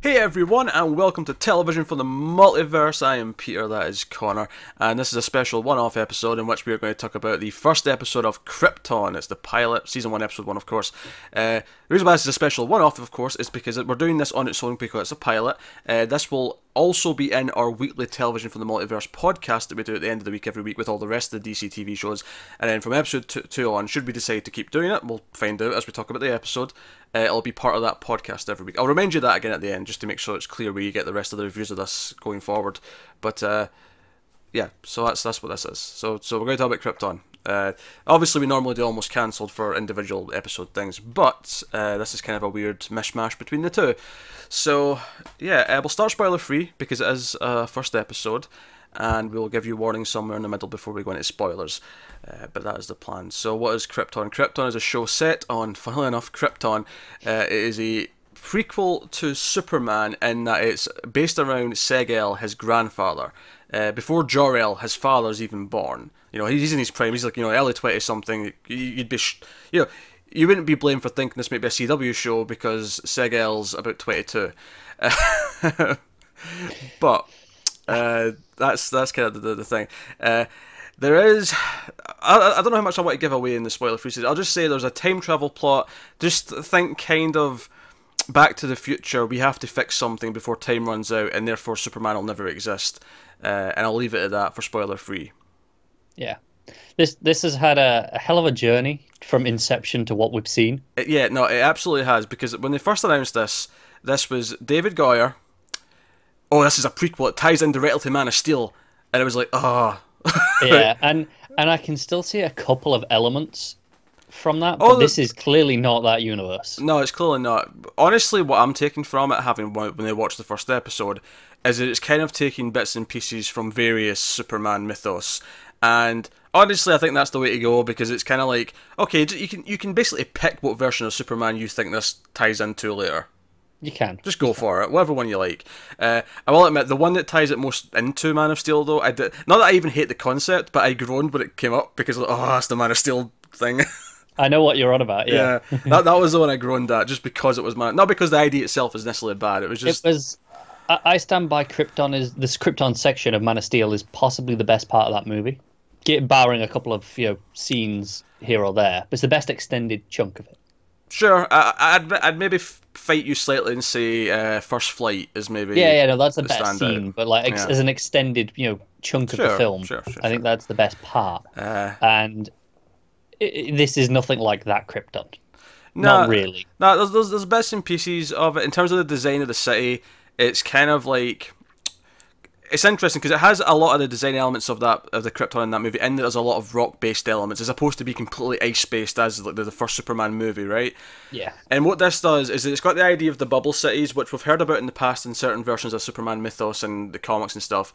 Hey everyone, and welcome to Television From The Multiverse. I am Peter, that is Connor, and this is a special one-off episode in which we are going to talk about the first episode of Krypton. It's the pilot, Season 1, Episode 1, of course. The reason why this is a special one-off, of course, is because we're doing this on its own because it's a pilot. This will also be in our weekly Television From The Multiverse podcast that we do at the end of the week every week with all the rest of the DC TV shows. And then from episode 2 on, should we decide to keep doing it, we'll find out as we talk about the episode. It'll be part of that podcast every week. I'll remind you that again at the end, just to make sure it's clear where you get the rest of the reviews of this going forward. But yeah, so that's what this is. So we're going to talk about Krypton. Obviously, we normally do almost cancelled for individual episode things, but this is kind of a weird mishmash between the two. So yeah, we'll start spoiler free because it is a first episode, and we'll give you warnings somewhere in the middle before we go into spoilers. But that is the plan. So what is Krypton? Krypton is a show set on, funnily enough, Krypton. It is a prequel to Superman in that it's based around Seg-El, his grandfather. Before Jor-El, his father's even born. You know, he's in his prime. He's like, early 20-something. You'd be, you wouldn't be blamed for thinking this might be a CW show because Seg-El's about 22. But that's kind of the thing. There is, I don't know how much I want to give away in the spoiler-free season. I'll just say there's a time travel plot. Just think kind of Back to the Future. We have to fix something before time runs out, and therefore Superman will never exist. And I'll leave it at that for spoiler-free. Yeah, this has had a hell of a journey from inception to what we've seen. Yeah, no, it absolutely has, because when they first announced this was David Goyer. Oh, this is a prequel. It ties in directly to Man of Steel, and it was like, oh. Yeah, and I can still see a couple of elements from that, but this is clearly not that universe. No, it's clearly not. Honestly, what I'm taking from it, having when they watched the first episode, is that it's kind of taking bits and pieces from various Superman mythos. And honestly, I think that's the way to go, because it's kind of like, okay, you can basically pick what version of Superman you think this ties into later. You can. Just go for it, whatever one you like. I will admit, the one that ties it most into Man of Steel, though, not that I even hate the concept, but I groaned when it came up, because, oh, that's the Man of Steel thing. I know what you're on about, yeah. that was the one I groaned at, just because it was not because the idea itself is necessarily bad, it was just... I stand by Krypton. This Krypton section of Man of Steel is possibly the best part of that movie, barring a couple of scenes here or there, but it's the best extended chunk of it. Sure, I'd maybe fight you slightly and say First Flight is maybe no, that's the best scene, but like as an extended chunk of the film, I think that's the best part. And this is nothing like that Krypton. Not really. No, there's bits and pieces of it in terms of the design of the city. It's kind of like, it's interesting because it has a lot of the design elements of the Krypton in that movie, and there's a lot of rock-based elements as opposed to be completely ice-based as like the first Superman movie, right? Yeah. And what this does is it's got the idea of the bubble cities, which we've heard about in the past in certain versions of Superman mythos and the comics and stuff.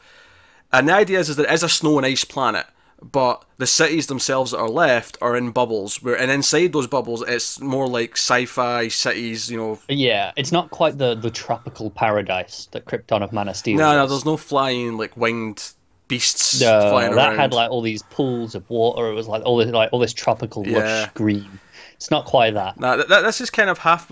And the idea is that it is a snow and ice planet, but the cities themselves that are left are in bubbles, and inside those bubbles it's more like sci-fi cities, Yeah, it's not quite the tropical paradise that Krypton of Man of Steel No, there's no flying, like, winged beasts flying around. That had, like, all these pools of water. It was, like, all this tropical lush green. It's not quite that. No, this is kind of half...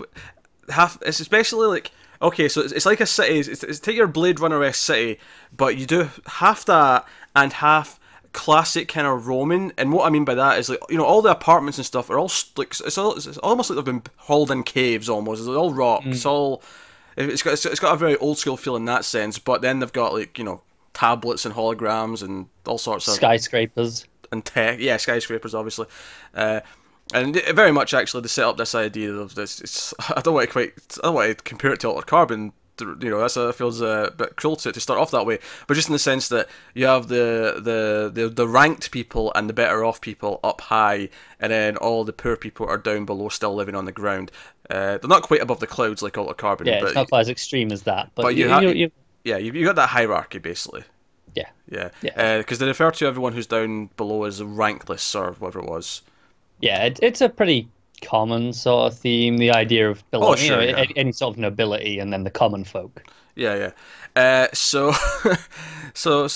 It's especially, like... Okay, so it's like a city. It's take your Blade Runner-esque city, but you do half that and half classic kind of Roman, and what I mean by that is, like, all the apartments and stuff are all like it's almost like they've been hauled in caves almost. It's all rock. It's got a very old school feel in that sense, but then they've got, like, tablets and holograms and all sorts of skyscrapers and tech. Yeah, skyscrapers obviously. And very much actually to set up this idea of this. I don't want to compare it to Altered Carbon. That feels a bit cruel to start off that way, but just in the sense that you have the ranked people and the better off people up high, and then all the poor people are down below, still living on the ground. They're not quite above the clouds like Altered Carbon. Yeah, but it's not quite as extreme as that. But you got that hierarchy basically. Yeah. Because they refer to everyone who's down below as rankless or whatever it was. Yeah, it's a pretty common sort of theme, the idea of any sort of nobility and then the common folk. So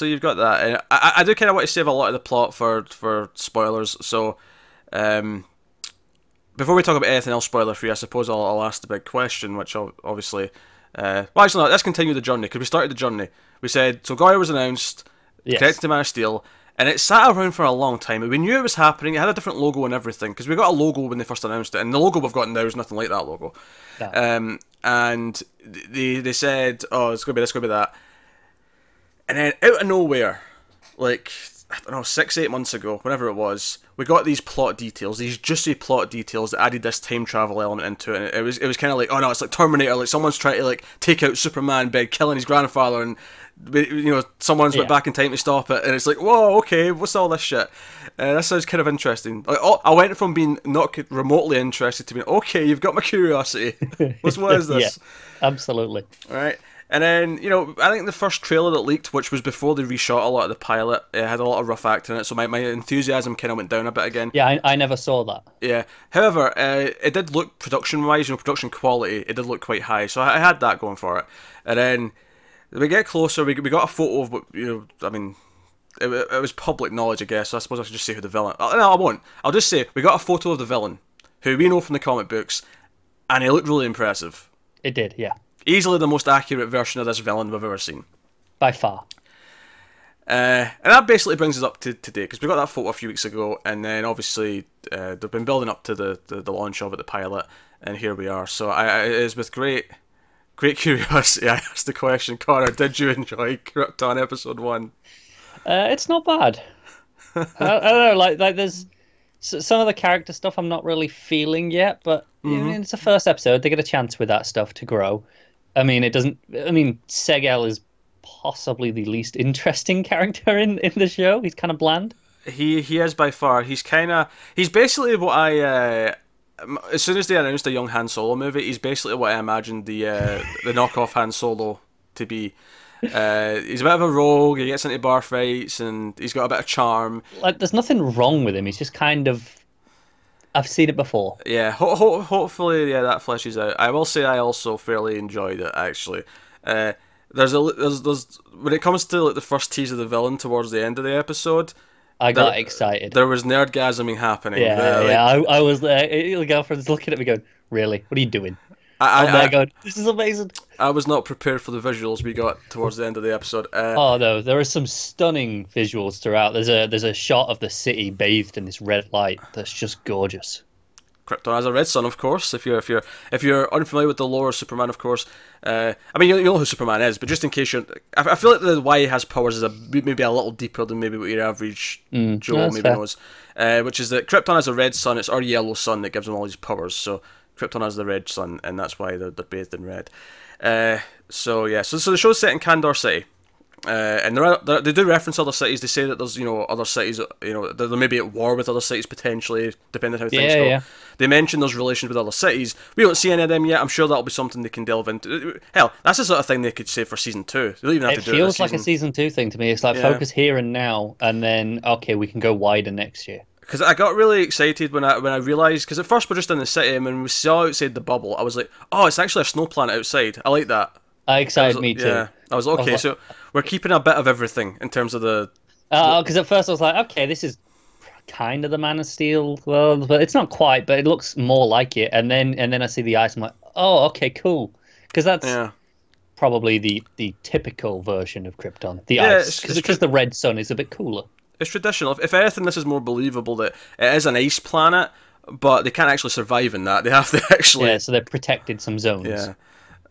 you've got that, and I do kind of want to save a lot of the plot for spoilers, so before we talk about anything else spoiler free, I suppose I'll ask the big question, which obviously Well, actually, no, let's continue the journey, because we started the journey. We said, so Goya was announced, connected to Man of Steel, and it sat around for a long time. We knew it was happening. It had a different logo and everything, because we got a logo when they first announced it, and the logo we've got now is nothing like that logo. No. And they said, oh, it's going to be this, going to be that. And then, out of nowhere, like, I don't know, 6-8 months ago, whenever it was, we got these plot details, these juicy plot details that added this time travel element into it. And it was kind of like, oh no, it's like Terminator, like someone's trying to like take out Superman by killing his grandfather, and someone's went back in time to stop it, and it's like, whoa, okay, what's all this shit? That sounds kind of interesting. Like, I went from being not remotely interested to being, okay, you've got my curiosity. What is this? Yeah, absolutely. All right. And then, I think the first trailer that leaked, which was before they reshot a lot of the pilot, it had a lot of rough acting in it, so my enthusiasm kind of went down a bit again. Yeah, I never saw that. Yeah. However, it did look, production-wise, production quality, it did look quite high, so I had that going for it. And then, we get closer, we got a photo of what, I mean, it was public knowledge, I guess, so I suppose I should just say who the villain... No, I won't. I'll just say, we got a photo of the villain, who we know from the comic books, and he looked really impressive. It did, yeah. Easily the most accurate version of this villain we've ever seen. By far. And that basically brings us up to today, because we got that photo a few weeks ago, and then obviously they've been building up to the launch of it, the pilot, and here we are. So it is with great curiosity I asked the question, Connor, did you enjoy Krypton episode 1? It's not bad. I don't know, like there's some of the character stuff I'm not really feeling yet, but it's the first episode, they get a chance with that stuff to grow. I mean, Segel is possibly the least interesting character in the show. He's kind of bland. He is by far. He's basically what I... as soon as they announced a young Han Solo movie, he's basically what I imagined the knockoff Han Solo to be. He's a bit of a rogue, he gets into bar fights, and he's got a bit of charm. Like, there's nothing wrong with him, he's just kind of... I've seen it before. Yeah, hopefully, that fleshes out. I will say I also fairly enjoyed it, actually. There's when it comes to like the first tease of the villain towards the end of the episode, I got excited. There was nerdgasming happening. Yeah, I was there. The girlfriend's looking at me going, "Really? What are you doing?" I'm there going, "This is amazing." I was not prepared for the visuals we got towards the end of the episode. Oh no, there are some stunning visuals throughout. There's a shot of the city bathed in this red light that's just gorgeous. Krypton has a red sun, of course. If you're unfamiliar with the lore of Superman, of course, I mean you know who Superman is, but just in case you're, I feel like the why he has powers is maybe a little deeper than maybe what your average Joe maybe knows. Which is that Krypton has a red sun. It's our yellow sun that gives him all these powers. So Krypton has the red sun, and that's why they're bathed in red. So the show's set in Kandor City. And they do reference other cities. They say that there's other cities, they may be at war with other cities potentially, depending on how things go. Yeah. They mention those relations with other cities. We don't see any of them yet. I'm sure that'll be something they can delve into. Hell, that's the sort of thing they could say for season 2. They don't even have to do it. It feels like a season 2 thing to me. It's like focus here and now, and then okay, we can go wider next year. Because I got really excited when I realised, because at first we're just in the city, and when we saw outside the bubble, I was like, oh, it's actually a snow planet outside. I like that. Excited me too. Yeah, I was okay. So we're keeping a bit of everything in terms of the. Because at first I was like, okay, this is kind of the Man of Steel world, but it's not quite. But it looks more like it. And then I see the ice. I'm like, oh, okay, cool. Because that's probably the typical version of Krypton. The ice, because the red sun is a bit cooler. It's traditional. If anything, this is more believable that it is an ice planet, but they can't actually survive in that. They have to actually. Yeah, so they've protected some zones. Yeah.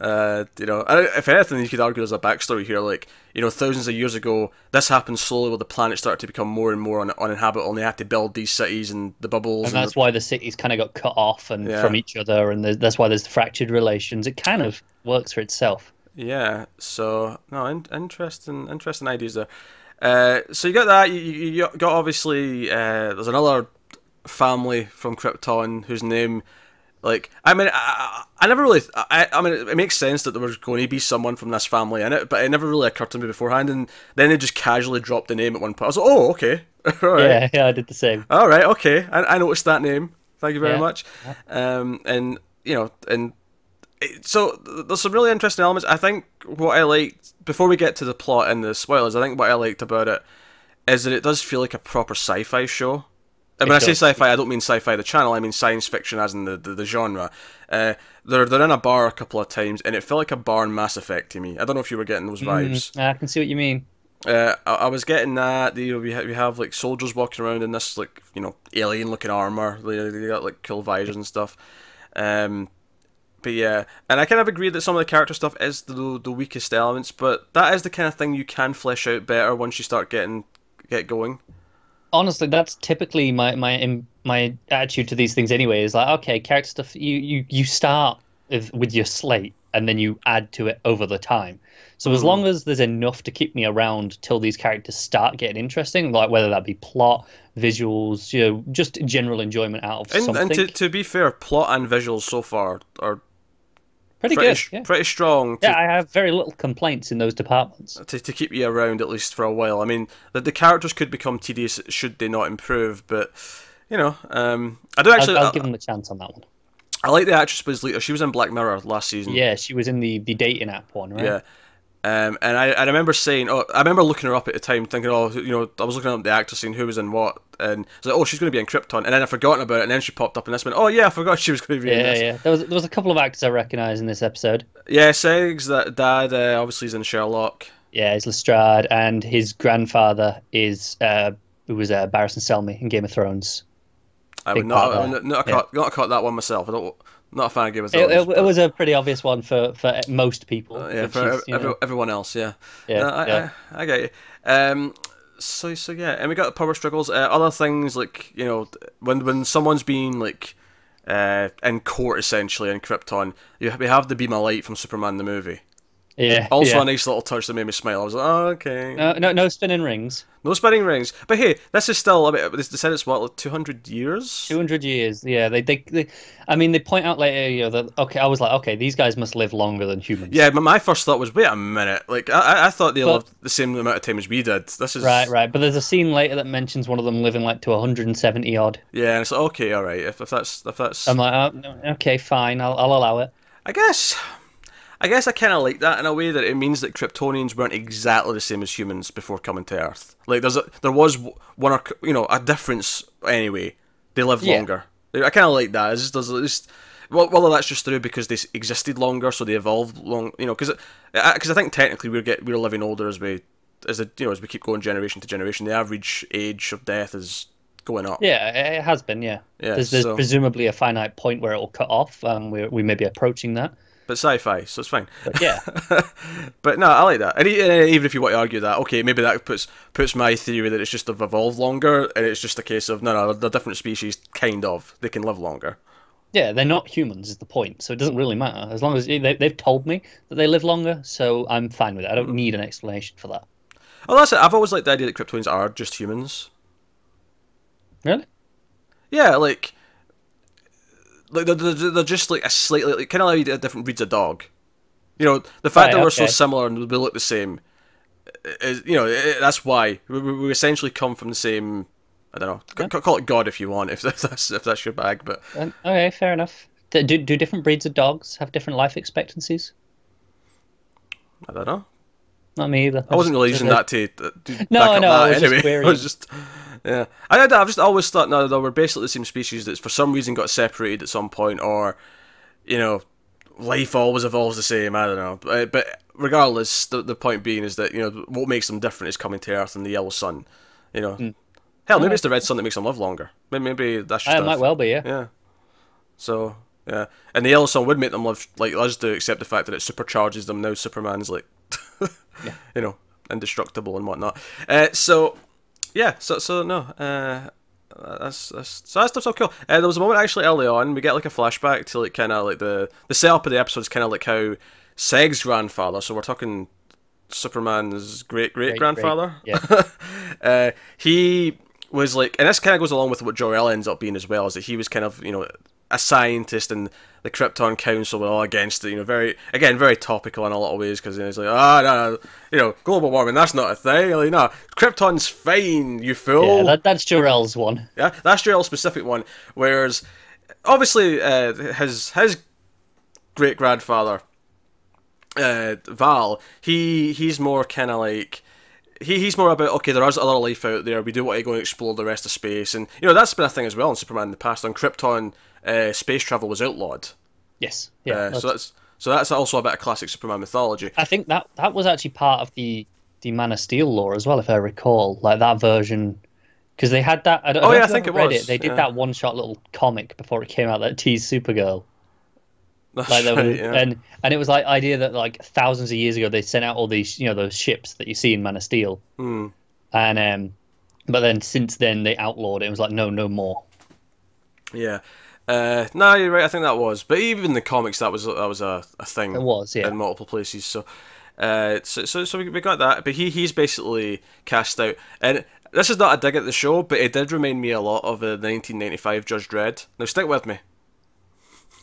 If anything, you could argue there's a backstory here, like, thousands of years ago, this happened slowly where the planet started to become more and more uninhabitable, and they had to build these cities and the bubbles. And that's why the cities kind of got cut off from each other, and that's why there's fractured relations. It kind of works for itself. Yeah, so, no, interesting ideas there. So you got that, you got obviously, there's another family from Krypton whose name... Like, I mean, I never really... I mean, it makes sense that there was going to be someone from this family in it, but it never really occurred to me beforehand, and then they just casually dropped the name at one point. I was like, oh, okay. All right. Yeah, I did the same. All right, okay. I noticed that name. Thank you very much. So there's some really interesting elements. I think what I liked, before we get to the plot and the spoilers, I think what I liked about it is that it does feel like a proper sci-fi show. when I say sci-fi, I don't mean sci-fi the channel. I mean science fiction as in the genre. They're in a bar a couple of times, and it felt like a bar in Mass Effect to me. I don't know if you were getting those vibes. I can see what you mean. I was getting that. We have like soldiers walking around in this like alien looking armor. They got like cool visors and stuff. But yeah, and I kind of agree that some of the character stuff is the weakest elements, but that is the kind of thing you can flesh out better once you start get going. Honestly, that's typically my attitude to these things anyway. Is like, okay, character stuff. You start with your slate, and then you add to it over the time. So as long as there's enough to keep me around till these characters start getting interesting, like whether that be plot, visuals, just general enjoyment out of something. And to be fair, plot and visuals so far are pretty good, yeah. Pretty strong. Yeah, I have very little complaints in those departments. To keep you around at least for a while. I mean, the characters could become tedious should they not improve, but I do actually. I'll give them a chance on that one. I like the actress who plays Lita. She was in Black Mirror last season. Yeah, she was in the dating app one, right? Yeah. And I remember saying, I remember looking her up at the time, thinking, I was looking up the actor, seeing who was in what, and I was like, oh, she's going to be in Krypton, and then I'd forgotten about it, and then she popped up in this one. Oh yeah, I forgot she was going to be in this. Yeah. There was a couple of actors I recognise in this episode. Yeah, Segg's that dad obviously is in Sherlock. Yeah, he's Lestrade, and his grandfather is who was Barristan Selmy in Game of Thrones. I would not have caught that one myself. Not a fan of Game of Thrones. It was a pretty obvious one for most people. For everyone else, yeah. I get you. So yeah, and we got the power struggles. Other things like when someone's being like in court essentially in Krypton, we have the beam of light from Superman the movie. Yeah. Also a nice little touch that made me smile. I was like, oh, okay. No spinning rings. No spinning rings. But hey, this is still, they said it's what, like 200 years? 200 years, yeah. They point out later, that, okay, I was like, okay, these guys must live longer than humans. Yeah, but my first thought was, wait a minute. Like, I thought they lived the same amount of time as we did. This is... Right. But there's a scene later that mentions one of them living like to 170 odd. Yeah, and it's like, okay, all right. If that's... I'm like, okay, fine, I'll allow it. I guess I kind of like that in a way that it means that Kryptonians weren't exactly the same as humans before coming to Earth. Like there was one or a difference anyway. They lived longer. I kind of like that. Whether that's just through because they existed longer, so they evolved long. Because I think technically we're living older as we keep going generation to generation. The average age of death is going up. Yeah, it has been. Yeah. There's presumably a finite point where it will cut off. We may be approaching that. But sci-fi, so it's fine. But yeah. But no, I like that. And even if you want to argue that, okay, maybe that puts my theory that it's just they've evolved longer, and it's just a case of, no, they're different species, kind of. They can live longer. Yeah, they're not humans is the point, so it doesn't really matter. As long as they've told me that they live longer, so I'm fine with it. I don't need an explanation for that. Oh, that's it. I've always liked the idea that Kryptonians are just humans. Really? Yeah, like they're just like a slightly, kind of like different breeds of dog. The fact that we're so similar and we look the same is, that's why we essentially come from the same. I don't know. Call it God if you want, if that's your bag. But okay, fair enough. Do different breeds of dogs have different life expectancies? I don't know. Not me either. I wasn't really using that to no, I was anyway. just querying. I was just. Yeah, I've just always thought they were basically the same species that for some reason got separated at some point, or life always evolves the same. I don't know, but regardless, the point being is that what makes them different is coming to Earth and the yellow sun. Hell, maybe it's the red sun that makes them live longer. Maybe that's just it might well be, yeah. Yeah. So yeah, and the yellow sun would make them live like us do, except the fact that it supercharges them. Now Superman's like, indestructible and whatnot. So. Yeah, so no, that stuff's so cool. There was a moment actually early on, we get like a flashback to like kind of like the setup of the episode is kind of like how Seg's grandfather, so we're talking Superman's great grandfather. Yeah. He was like, and this kind of goes along with what Jor-El ends up being as well, is that he was kind of a scientist, and the Krypton Council were all against it. Very topical in a lot of ways, because it's like, no, global warming, that's not a thing. Like, no, Krypton's fine, you fool. Yeah, that's Jor-El's one. Yeah, that's Jor-El's specific one. Whereas, obviously, his great grandfather, Val, he's more kind of like, he's more about, okay, there is other life out there. We do want to go and explore the rest of space, and that's been a thing as well in Superman in the past. On Krypton, space travel was outlawed. Yes, yeah. So that's also a bit of classic Superman mythology. I think that was actually part of the Man of Steel lore as well, if I recall, like that version, because they had that. I think it was. They did that one-shot little comic before it came out that teased Supergirl. That's like right, yeah. And it was like idea that like thousands of years ago they sent out all these those ships that you see in Man of Steel, and but then since then they outlawed it. It was like no more. Yeah. No, you're right. I think that was, but even in the comics, that was a thing. It was, yeah, in multiple places. So, so we got that. But he's basically cast out, and this is not a dig at the show, but it did remind me a lot of the 1995 Judge Dredd. Now, stick with me.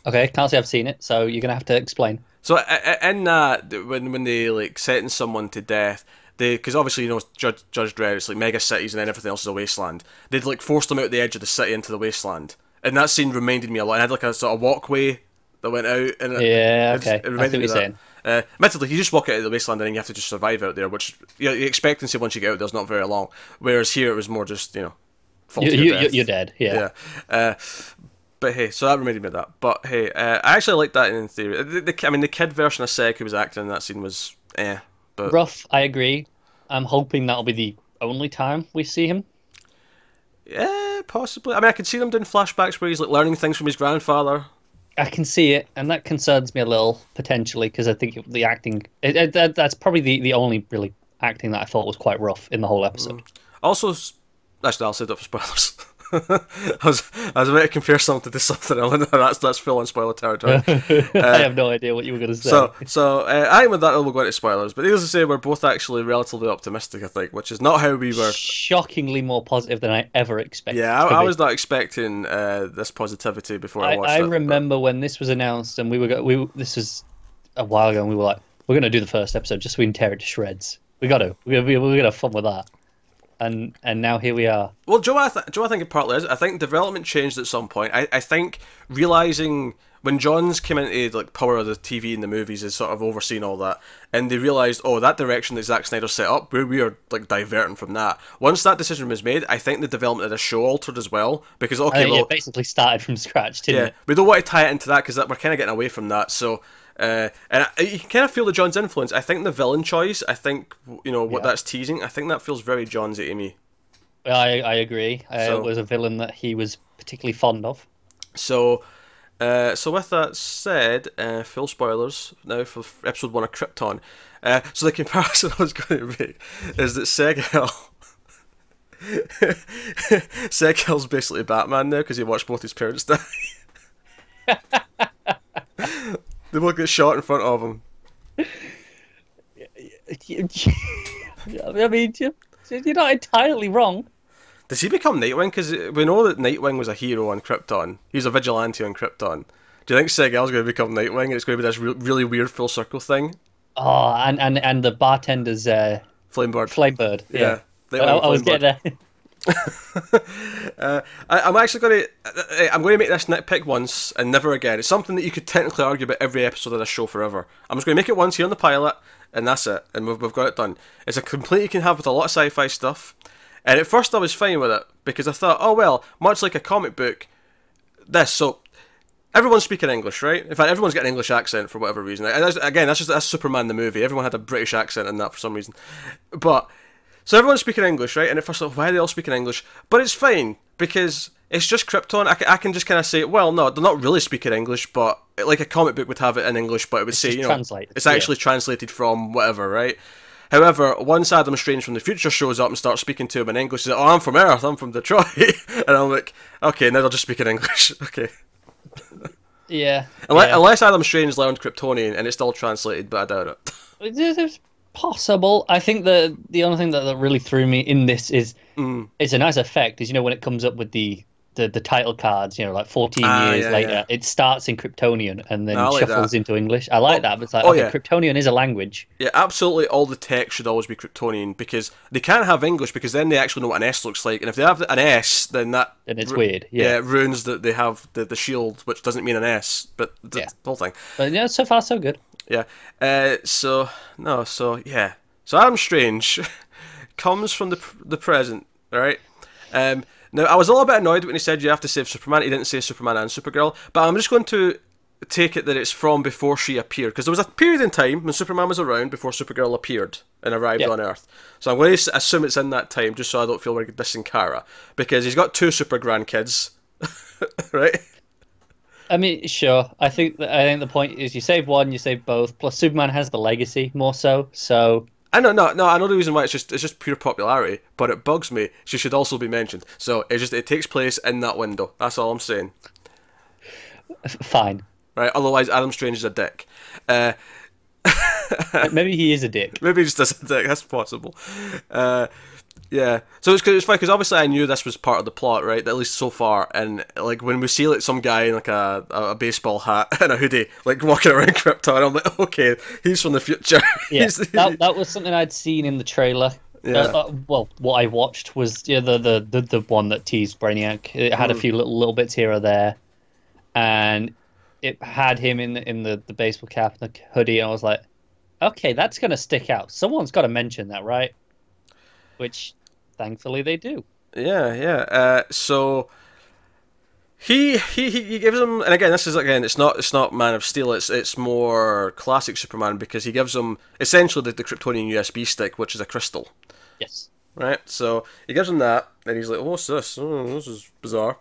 Okay, can't say I've seen it, so you're gonna have to explain. So in that, when they like sentence someone to death, because obviously Judge Dredd, it's like mega cities and then everything else is a wasteland. They'd like forced them out the edge of the city into the wasteland. And that scene reminded me a lot. I had like a sort of walkway that went out. And it reminded me of that. Saying. Admittedly, you just walk out of the wasteland and then you have to just survive out there, which the expectancy once you get out there's not very long. Whereas here it was more just, fall to your death. You're dead, yeah. But hey, so that reminded me of that. But hey, I actually like that in theory. The kid version of Seg who was acting in that scene was but rough, I agree. I'm hoping that'll be the only time we see him. Yeah, possibly. I could see them doing flashbacks where he's like learning things from his grandfather. I can see it, and that concerns me a little, potentially, because I think the acting... that's probably the only really acting that I thought was quite rough in the whole episode. Also, actually, I'll save that for spoilers. I was about to compare something to something else. That's full on spoiler territory. I have no idea what you were going to say. So I think with that we'll go into spoilers. But needless to say, we're both actually relatively optimistic, I think, which is not how we were. Shockingly more positive than I ever expected. Yeah, I was not expecting this positivity before I watched it. I remember when this was announced, and this was a while ago, and we were like, we're going to do the first episode just so we can tear it to shreds. We got to. We're going to have fun with that. And now here we are. Well, Joe, I think it partly is. I think development changed at some point. I think realising when Johns came into like power of the TV and the movies is sort of overseeing all that, and they realised, that direction that Zack Snyder set up, we are like diverting from that. Once that decision was made, I think the development of the show altered as well, because it basically started from scratch, didn't it? We don't want to tie it into that because we're kind of getting away from that. So. And you can kind of feel the John's influence. I think the villain choice, what that's teasing, I think that feels very Johnsy to me. I agree. It was a villain that he was particularly fond of. So with that said, full spoilers now for episode 1 of Krypton. So the comparison I was going to make is that Seg-Hel's basically Batman now because he watched both his parents die. They both get shot in front of him. I mean, you're not entirely wrong. Does he become Nightwing? Because we know that Nightwing was a hero on Krypton. He's a vigilante on Krypton. Do you think Seg-Hel's going to become Nightwing and it's going to be this really weird full circle thing? Oh, and the bartender's... Flamebird. Flamebird, yeah. I was getting there. I'm actually going to make this nitpick once and never again. It's something that you could technically argue about every episode of this show forever. I'm just going to make it once here on the pilot, and that's it. And we've got it done. It's a complaint you can have with a lot of sci-fi stuff. And at first I was fine with it because I thought, oh well, much like a comic book, so everyone's speaking English, right? In fact, everyone's got an English accent for whatever reason. And that's Superman the movie. Everyone had a British accent in that for some reason, So everyone's speaking English, right? And at first I thought, why are they all speaking English? But it's fine, because it's just Krypton. I can just kind of say, well, no, they're not really speaking English, but like a comic book would have it in English, but it would say, it's actually translated from whatever, right? However, once Adam Strange from the future shows up and starts speaking to him in English, he's like, I'm from Earth, I'm from Detroit. And I'm like, okay, now they're just speaking English. Okay. Yeah. Unless Adam Strange learned Kryptonian and it's still translated, but I doubt it. It's possible. I think the only thing that really threw me in this is it's a nice effect. Is when it comes up with the title cards, like 14 years later, it starts in Kryptonian and then shuffles into English. I like that, but it's like Kryptonian is a language. Yeah, absolutely. All the text should always be Kryptonian because they can't have English because then they actually know what an S looks like, and if they have an S, then it's weird. Yeah, it ruins that they have the shield, which doesn't mean an S, but the whole thing. But yeah, so far so good. Yeah. So Adam Strange comes from the present, right? Now, I was a little bit annoyed when he said you have to save Superman. He didn't say Superman and Supergirl, but I'm just going to take it that it's from before she appeared, because there was a period in time when Superman was around before Supergirl appeared and arrived on Earth. So I'm going to assume it's in that time, just so I don't feel like dissing Kara, because he's got 2 super grandkids, right? I mean, sure. I think the point is you save one, you save both. Plus, Superman has the legacy more so. So I know, no, I know the reason why it's just pure popularity, but it bugs me. She should also be mentioned. So it takes place in that window. That's all I'm saying. Fine. Right, otherwise Adam Strange is a dick. Maybe he is a dick. Maybe he just is a dick, that's possible. Yeah, so it's funny, because obviously I knew this was part of the plot, right, at least so far, and like when we see like some guy in like a baseball hat and a hoodie, like walking around Krypton, I'm like, okay, he's from the future. Yeah, that was something I'd seen in the trailer. Yeah. Well, what I watched was the one that teased Brainiac. It had a few little bits here or there, and it had him in the baseball cap and the hoodie, and I was like, okay, that's going to stick out. Someone's got to mention that, right? Which, thankfully, they do. Yeah. So he gives him, and again, it's not Man of Steel. It's more classic Superman, because he gives him essentially the Kryptonian USB stick, which is a crystal. Yes. Right. So he gives him that, and he's like, "What's this? Oh, this is bizarre."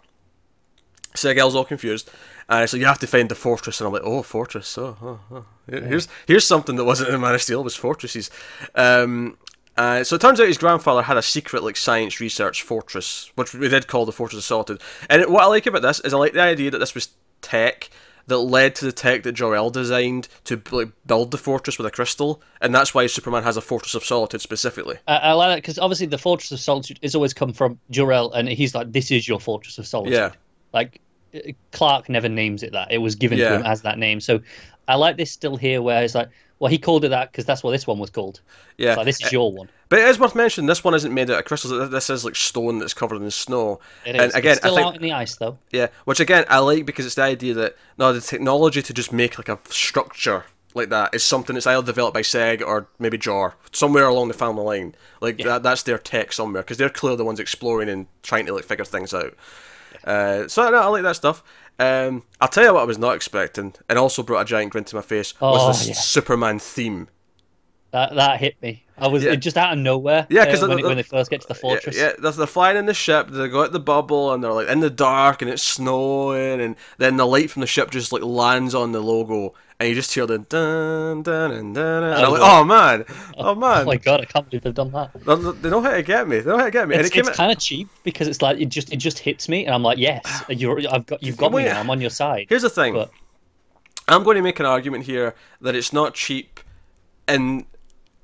Segal's all confused, and so you have to find the fortress, and I'm like, "Oh, fortress! Oh. Here's something that wasn't in Man of Steel, was fortresses." So it turns out his grandfather had a secret like science research fortress, which we did call the Fortress of Solitude. And what I like about this is I like the idea that this was tech that led to the tech that Jor-El designed to like build the fortress with a crystal, and that's why Superman has a Fortress of Solitude specifically. I like that, because obviously the Fortress of Solitude has always come from Jor-El, and he's like, "This is your Fortress of Solitude." Yeah. Like, Clark never names it that. It was given to him as that name. So I like this still here, where it's like, well, he called it that because that's what this one was called. Yeah. Like, this is your one. But it is worth mentioning, this one isn't made out of crystals. This is like stone that's covered in snow. It is. And again, it's still I think, out in the ice, though. Yeah, which again, I like, because it's the idea that, no, the technology to just make like a structure like that is something that's either developed by Seg or maybe Jor, somewhere along the family line. Like, that's their tech somewhere, because they're clearly the ones exploring and trying to like figure things out. So no, I like that stuff. I'll tell you what I was not expecting, and also brought a giant grin to my face, was the Superman theme. That hit me. It just out of nowhere. Yeah, because when they first get to the fortress. Yeah, they're flying in the ship. They go out the bubble, and they're like in the dark, and it's snowing, and then the light from the ship just like lands on the logo, and you just hear the dun dun and dun. And I'm like, oh man. Oh my god, I can't believe they've done that. They know how to get me. It's kind of cheap, because it's like it just hits me, and I'm like, yes, you've got me now. I'm on your side. Here's the thing. But I'm going to make an argument here that it's not cheap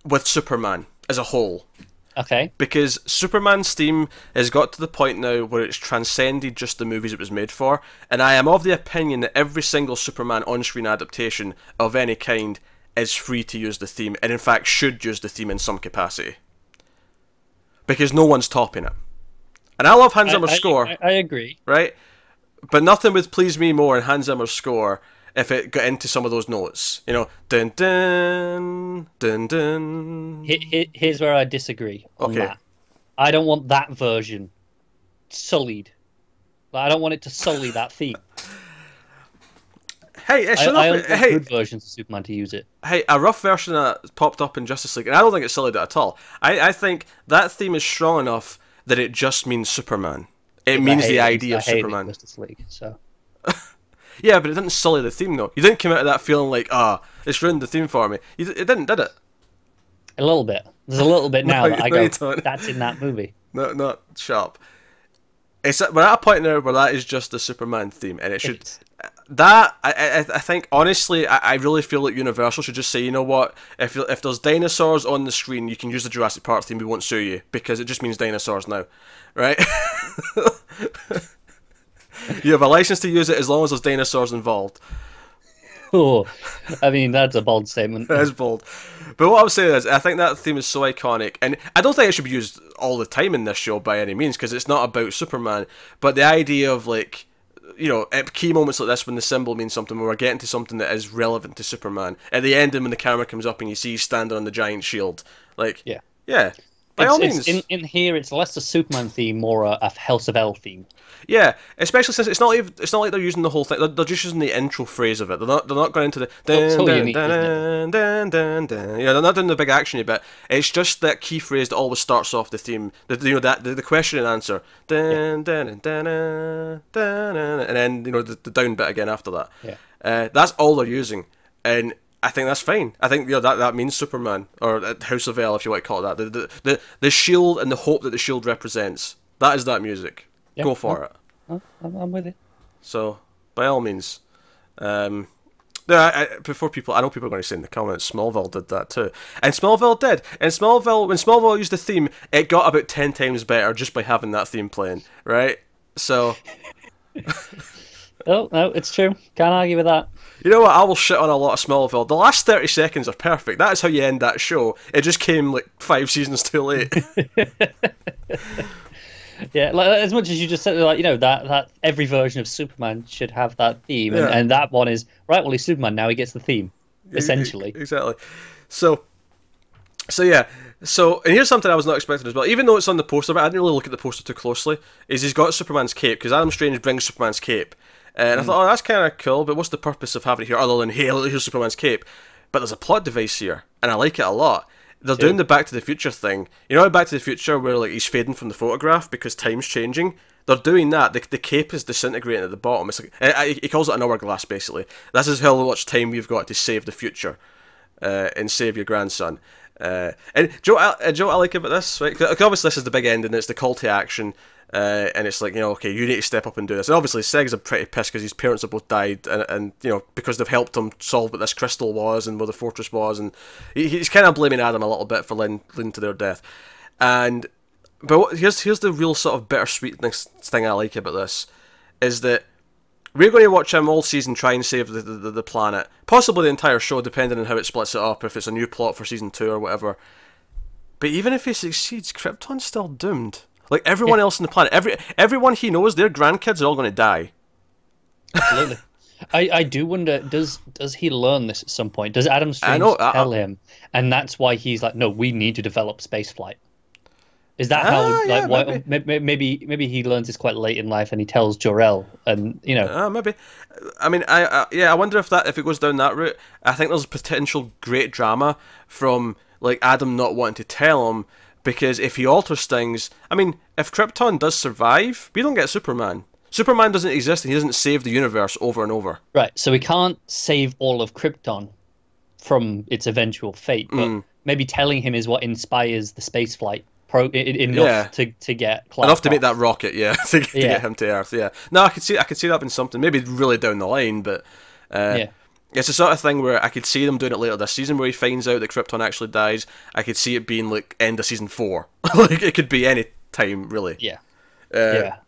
with Superman as a whole. Okay. Because Superman's theme has got to the point now where it's transcended just the movies it was made for, and I am of the opinion that every single Superman on-screen adaptation of any kind is free to use the theme, and in fact should use the theme in some capacity. Because no one's topping it. And I love Hans Zimmer's score. I agree. Right? But nothing would please me more than Hans Zimmer's score if it got into some of those notes. You know, dun dun, dun dun. Here's where I disagree on that. I don't want that version sullied. I don't want it to sully that theme. Hey, I want good versions of Superman to use it. Hey, a rough version that popped up in Justice League, and I don't think it sullied it at all. I think that theme is strong enough that it just means Superman. It means the idea of Superman. Justice League, so. Yeah, but it didn't sully the theme, though. You didn't come out of that feeling like, it's ruined the theme for me. It didn't, did it? A little bit. There's a little bit now that I go, that's in that movie. No, not sharp. We're at a point now where that is just the Superman theme, and it should... I think, honestly, I really feel like Universal should just say, you know what, if there's dinosaurs on the screen, you can use the Jurassic Park theme, we won't sue you, because it just means dinosaurs now, right? You have a license to use it as long as there's dinosaurs involved. Oh, I mean, that's a bold statement. That is bold. But what I was saying is, I think that theme is so iconic, and I don't think it should be used all the time in this show by any means, because it's not about Superman, but the idea of, like, you know, at key moments like this when the symbol means something, when we're getting to something that is relevant to Superman. At the end, when the camera comes up and you see he's standing on the giant shield. Like, yeah. By all means. In here, it's less a Superman theme, more a House of L theme. Yeah, especially since it's not like they're using the whole thing. They're just using the intro phrase of it. They're not going into the yeah, they're not doing the big actiony bit. It's just that key phrase that always starts off the theme. The question and answer. And then the down bit again after that. Yeah. That's all they're using, and I think that's fine. I think that means Superman or House of L, if you want to call it that. The shield and the hope that the shield represents. That is that music. Yep. Go for it. I'm with you. So, by all means, before people, I know people are going to say in the comments, Smallville did that too, and Smallville did. And when Smallville used the theme, it got about 10 times better just by having that theme playing, right? So. No, it's true. Can't argue with that. You know what? I will shit on a lot of Smallville. The last 30 seconds are perfect. That is how you end that show. It just came like 5 seasons too late. Yeah, like, as much as you just said, like, that every version of Superman should have that theme, and that one is right. Well, he's Superman now; he gets the theme, essentially. Exactly. So yeah. So, and here's something I was not expecting as well. Even though it's on the poster, but I didn't really look at the poster too closely. Is he's got Superman's cape because Adam Strange brings Superman's cape, and I thought, oh, that's kind of cool. But what's the purpose of having it here other than hey, here's Superman's cape? But there's a plot device here, and I like it a lot. They're doing the Back to the Future thing. You know, Back to the Future where like he's fading from the photograph because time's changing. They're doing that. The cape is disintegrating at the bottom. It's like he calls it an hourglass basically. This is how much time we've got to save the future, and save your grandson. And Joe, what I like about this, right? 'Cause obviously this is the big end, and it's the call to action. And it's like, okay, you need to step up and do this. And obviously Seg's are pretty pissed because his parents have both died, and because they've helped him solve what this crystal was and where the fortress was, and he's kind of blaming Adam a little bit for leading to their death. But here's the real sort of bittersweet thing I like about this, is that we're going to watch him all season try and save the planet, possibly the entire show, depending on how it splits it up, if it's a new plot for season 2 or whatever. But even if he succeeds, Krypton's still doomed. Like everyone else on the planet, everyone he knows, their grandkids are all going to die. Absolutely. I do wonder, does he learn this at some point? Does Adam Strange tell him? And that's why he's like, no, we need to develop spaceflight. Is that how? Maybe he learns this quite late in life, and he tells Jor-El, and maybe. I mean, I wonder if it goes down that route. I think there's potential great drama from like Adam not wanting to tell him. Because if he alters things, I mean, if Krypton does survive, we don't get Superman. Superman doesn't exist, and he doesn't save the universe over and over. Right, so we can't save all of Krypton from its eventual fate, but maybe telling him is what inspires the spaceflight enough to get Clark enough to make that rocket, to get him to Earth. Yeah, no, I could see that being something, maybe really down the line, but it's the sort of thing where I could see them doing it later this season, where he finds out that Krypton actually dies. I could see it being like end of season 4. Like it could be any time, really. Yeah.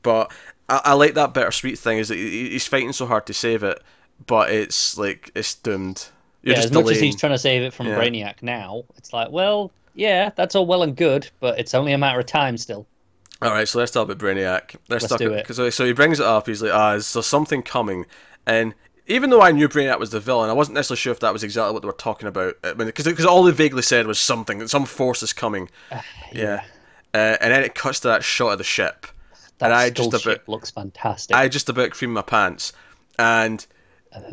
But I like that bittersweet thing, is that he's fighting so hard to save it, but it's like it's doomed. As much as he's trying to save it from Brainiac now, it's like, well, yeah, that's all well and good, but it's only a matter of time still. All right, so let's talk about Brainiac. Let's do it. So he brings it up. He's like, is there something coming? And even though I knew Brainiac was the villain, I wasn't necessarily sure if that was exactly what they were talking about. Because all they vaguely said was something, some force is coming. And then it cuts to that shot of the ship. That ship looks fantastic. I just about creamed my pants. And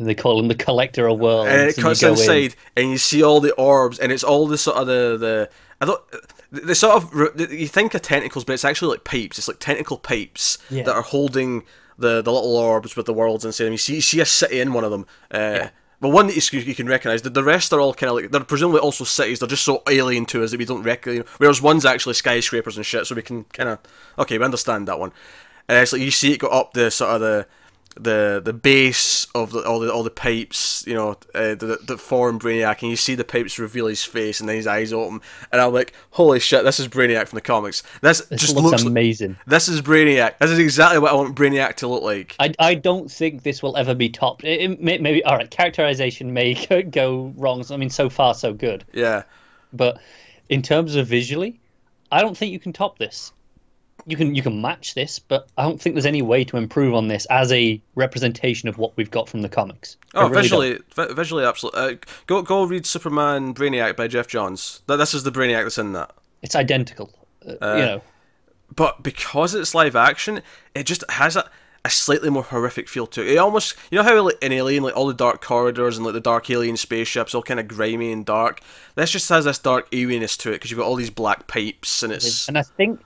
they call him the Collector of Worlds. And it cuts inside, and you see all the orbs, and it's all the sort of the sort of, you think of tentacles, but it's actually like pipes. It's like tentacle pipes that are holding the little orbs with the worlds inside them. You see a city in one of them. Well, one that you can recognise. The rest are all kind of like, they're presumably also cities. They're just so alien to us that we don't recognise. Whereas one's actually skyscrapers and shit, so we can kind of, okay, we understand that one. And it's like you see it go up the sort of the base of all the pipes, that form Brainiac, and you see the pipes reveal his face, and then his eyes open, and I'm like, holy shit, this is Brainiac from the comics. This just looks amazing. This is Brainiac. This is exactly what I want Brainiac to look like. I don't think this will ever be topped. Maybe all right, characterization may go wrong. I mean, so far so good. Yeah, but in terms of visually, I don't think you can top this. You can match this, but I don't think there's any way to improve on this as a representation of what we've got from the comics. Oh, really visually, absolutely. Go read Superman Brainiac by Jeff Johns. This is the Brainiac that's in that. It's identical. You know. But because it's live action, it just has a slightly more horrific feel to it. It almost, you know how like, in Alien, like all the dark corridors and like the dark alien spaceships, all kind of grimy and dark. This just has this dark eeriness to it because you've got all these black pipes and it's. And I think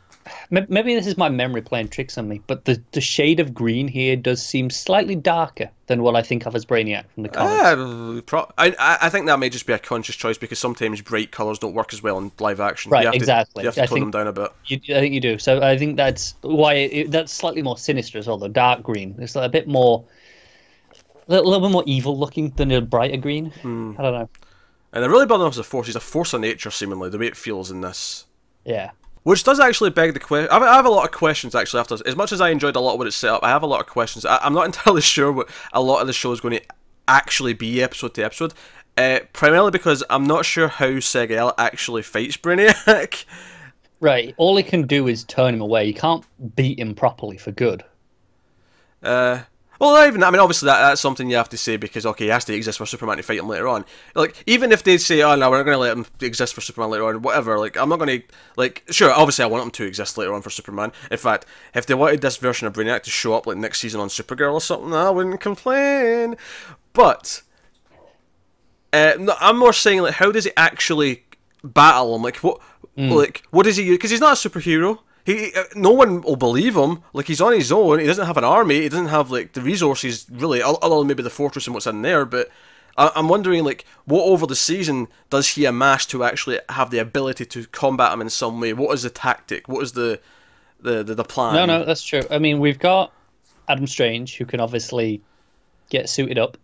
maybe this is my memory playing tricks on me, but the shade of green here does seem slightly darker than what I think of as Brainiac from the comics. I think that may just be a conscious choice because sometimes bright colours don't work as well in live action. Right, exactly. You have to tone them down a bit. I think you do. So I think that's why that's slightly more sinister as well. The dark green, it's like a bit more, a little bit more evil looking than a brighter green. I don't know. And it really bothers him as a force. He's a force of nature, seemingly the way it feels in this. Yeah. Which does actually beg the question. I have a lot of questions actually after this. As much as I enjoyed a lot of what it set up, I have a lot of questions. I'm not entirely sure what a lot of the show is going to actually be episode to episode. Primarily because I'm not sure how Segel actually fights Brainiac. Right. All he can do is turn him away. You can't beat him properly for good. Well, not even. I mean, obviously that's something you have to say because okay, he has to exist for Superman to fight him later on. Like, even if they say, "Oh no, we're not going to let him exist for Superman later on," whatever. Like, I'm not going to like. Sure, obviously, I want him to exist later on for Superman. In fact, if they wanted this version of Brainiac to show up like next season on Supergirl or something, I wouldn't complain. But no, I'm more saying like, how does he actually battle him? Like, what does he use? Because he's not a superhero. No one will believe him. Like, he's on his own. He doesn't have an army. He doesn't have like the resources really, other than maybe the fortress and what's in there. But I'm wondering, like, what over the season does he amass to actually have the ability to combat him in some way? What is the tactic? What is the plan? No, that's true. I mean, we've got Adam Strange, who can obviously get suited up.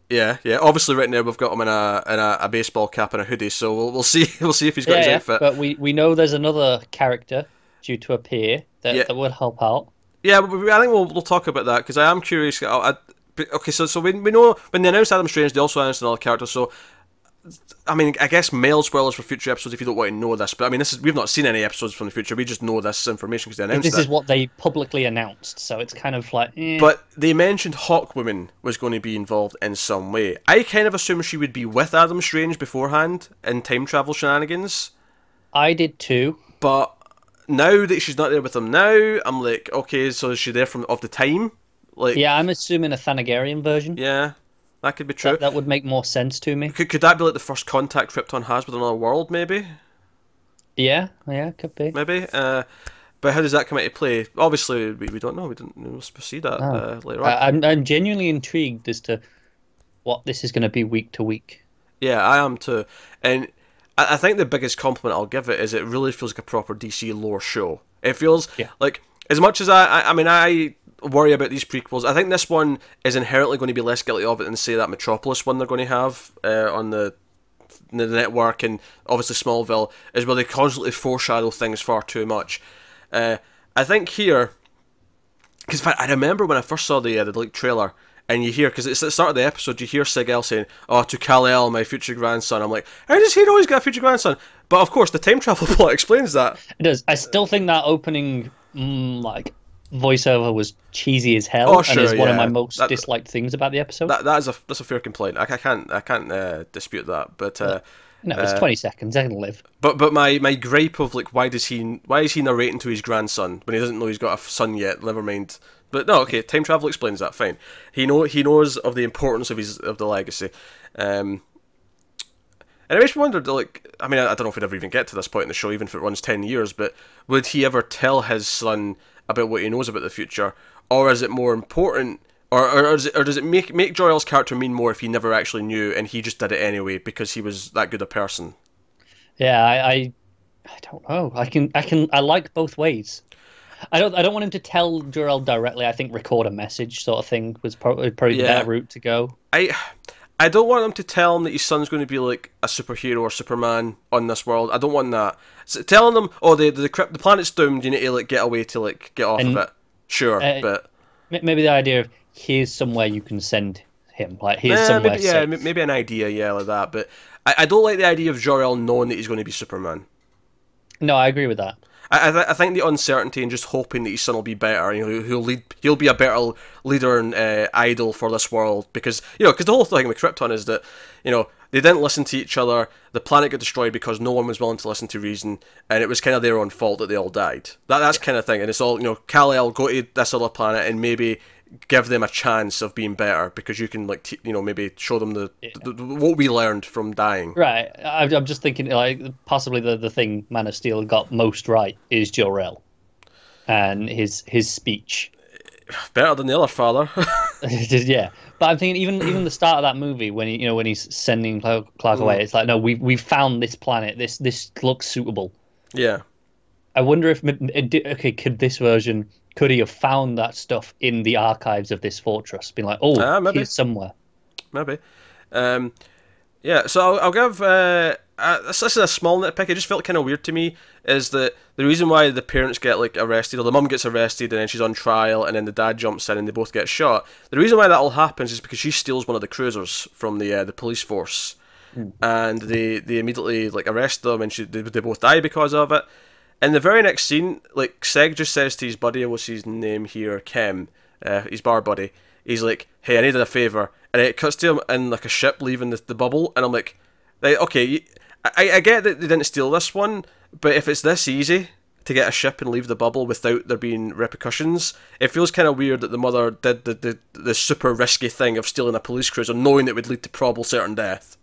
Yeah. Obviously, right now we've got him in a baseball cap and a hoodie. So we'll see. We'll see if he's got his outfit. But we know there's another character due to appear that would help out. Yeah, but I think we'll talk about that because I am curious. Okay, so we know when they announced Adam Strange, they also announced another character. So, I mean, I guess mild spoilers for future episodes if you don't want to know this. But I mean, we've not seen any episodes from the future. We just know this information because they announced this is what they publicly announced. So it's kind of like. But they mentioned Hawkwoman was going to be involved in some way. I kind of assumed she would be with Adam Strange beforehand in time travel shenanigans. I did too, but now that she's not there with him now, I'm like, okay, so is she there of the time? Like, yeah, I'm assuming a Thanagarian version. Yeah, that could be true. That would make more sense to me. Could that be like the first contact Krypton has with another world, maybe? Yeah, could be. Maybe. But how does that come into play? Obviously, we don't know. We'll see that later on. I'm genuinely intrigued as to what this is going to be week to week. Yeah, I am too. And I think the biggest compliment I'll give it is it really feels like a proper DC lore show. It feels like, as much as I worry about these prequels, I think this one is inherently going to be less guilty of it than, say, that Metropolis one they're going to have on the network, and obviously Smallville, is where they constantly foreshadow things far too much. I think here, because I remember when I first saw the trailer, and you hear, because it's at the start of the episode, you hear Segel saying, "Oh, to Kal-El, my future grandson." I'm like, how does he know he's got a future grandson? But of course, the time travel plot explains that. It does. I still think that opening, voiceover was cheesy as hell, and is one of my most disliked things about the episode. That's a fair complaint. I can't dispute that. But no, it's 20 seconds. I can live. But my gripe of like, why is he narrating to his grandson when he doesn't know he's got a son yet? Never mind. But no, okay, time travel explains that. Fine. He knows of the importance of the legacy. And it makes me wonder, like, I mean, I don't know if we'd ever even get to this point in the show, even if it runs 10 years, but would he ever tell his son about what he knows about the future? Or is it more important, or does it make Jor-El's character mean more if he never actually knew and he just did it anyway because he was that good a person? Yeah, I don't know. I like both ways. I don't want him to tell Jor-El directly. I think record a message sort of thing was probably the better route to go. I don't want him to tell him that his son's going to be like a superhero or Superman on this world. I don't want that. So telling them, oh, the planet's doomed, you need to like get away to like get off of it. Sure, but maybe the idea of here's somewhere you can send him, like here's somewhere. Maybe an idea, like that. But I don't like the idea of Jor-El knowing that he's going to be Superman. No, I agree with that. I think the uncertainty and just hoping that his son will be better, he'll be a better leader and idol for this world, because because the whole thing with Krypton is that they didn't listen to each other. The planet got destroyed because no one was willing to listen to reason, and it was kind of their own fault that they all died. That's kind of thing, and it's all Kal-El, go to this other planet and maybe give them a chance of being better, because you can maybe show them the what we learned from dying. Right. I'm just thinking possibly the thing Man of Steel got most right is Jor-El and his speech. Better than the other father. Yeah, but I'm thinking even the start of that movie when when he's sending Clark away, it's like, no, we've found this planet. This looks suitable. Yeah. I wonder if could this version. Could he have found that stuff in the archives of this fortress? Been like, maybe. Here's somewhere. Maybe. Yeah, so I'll give... this is a small nitpick. It just felt kind of weird to me, is that the reason why the parents get arrested, or the mum gets arrested and then she's on trial, and then the dad jumps in and they both get shot, the reason why that all happens is because she steals one of the cruisers from the police force. And they immediately arrest them, and they both die because of it. In the very next scene, Seg just says to his buddy, what's his name here, Kem, his bar buddy, he's like, hey, I needed a favour. And it cuts to him in a ship leaving the bubble, and I'm like okay, I get that they didn't steal this one, but if it's this easy to get a ship and leave the bubble without there being repercussions, it feels kind of weird that the mother did the super risky thing of stealing a police cruiser, knowing it would lead to probable certain death.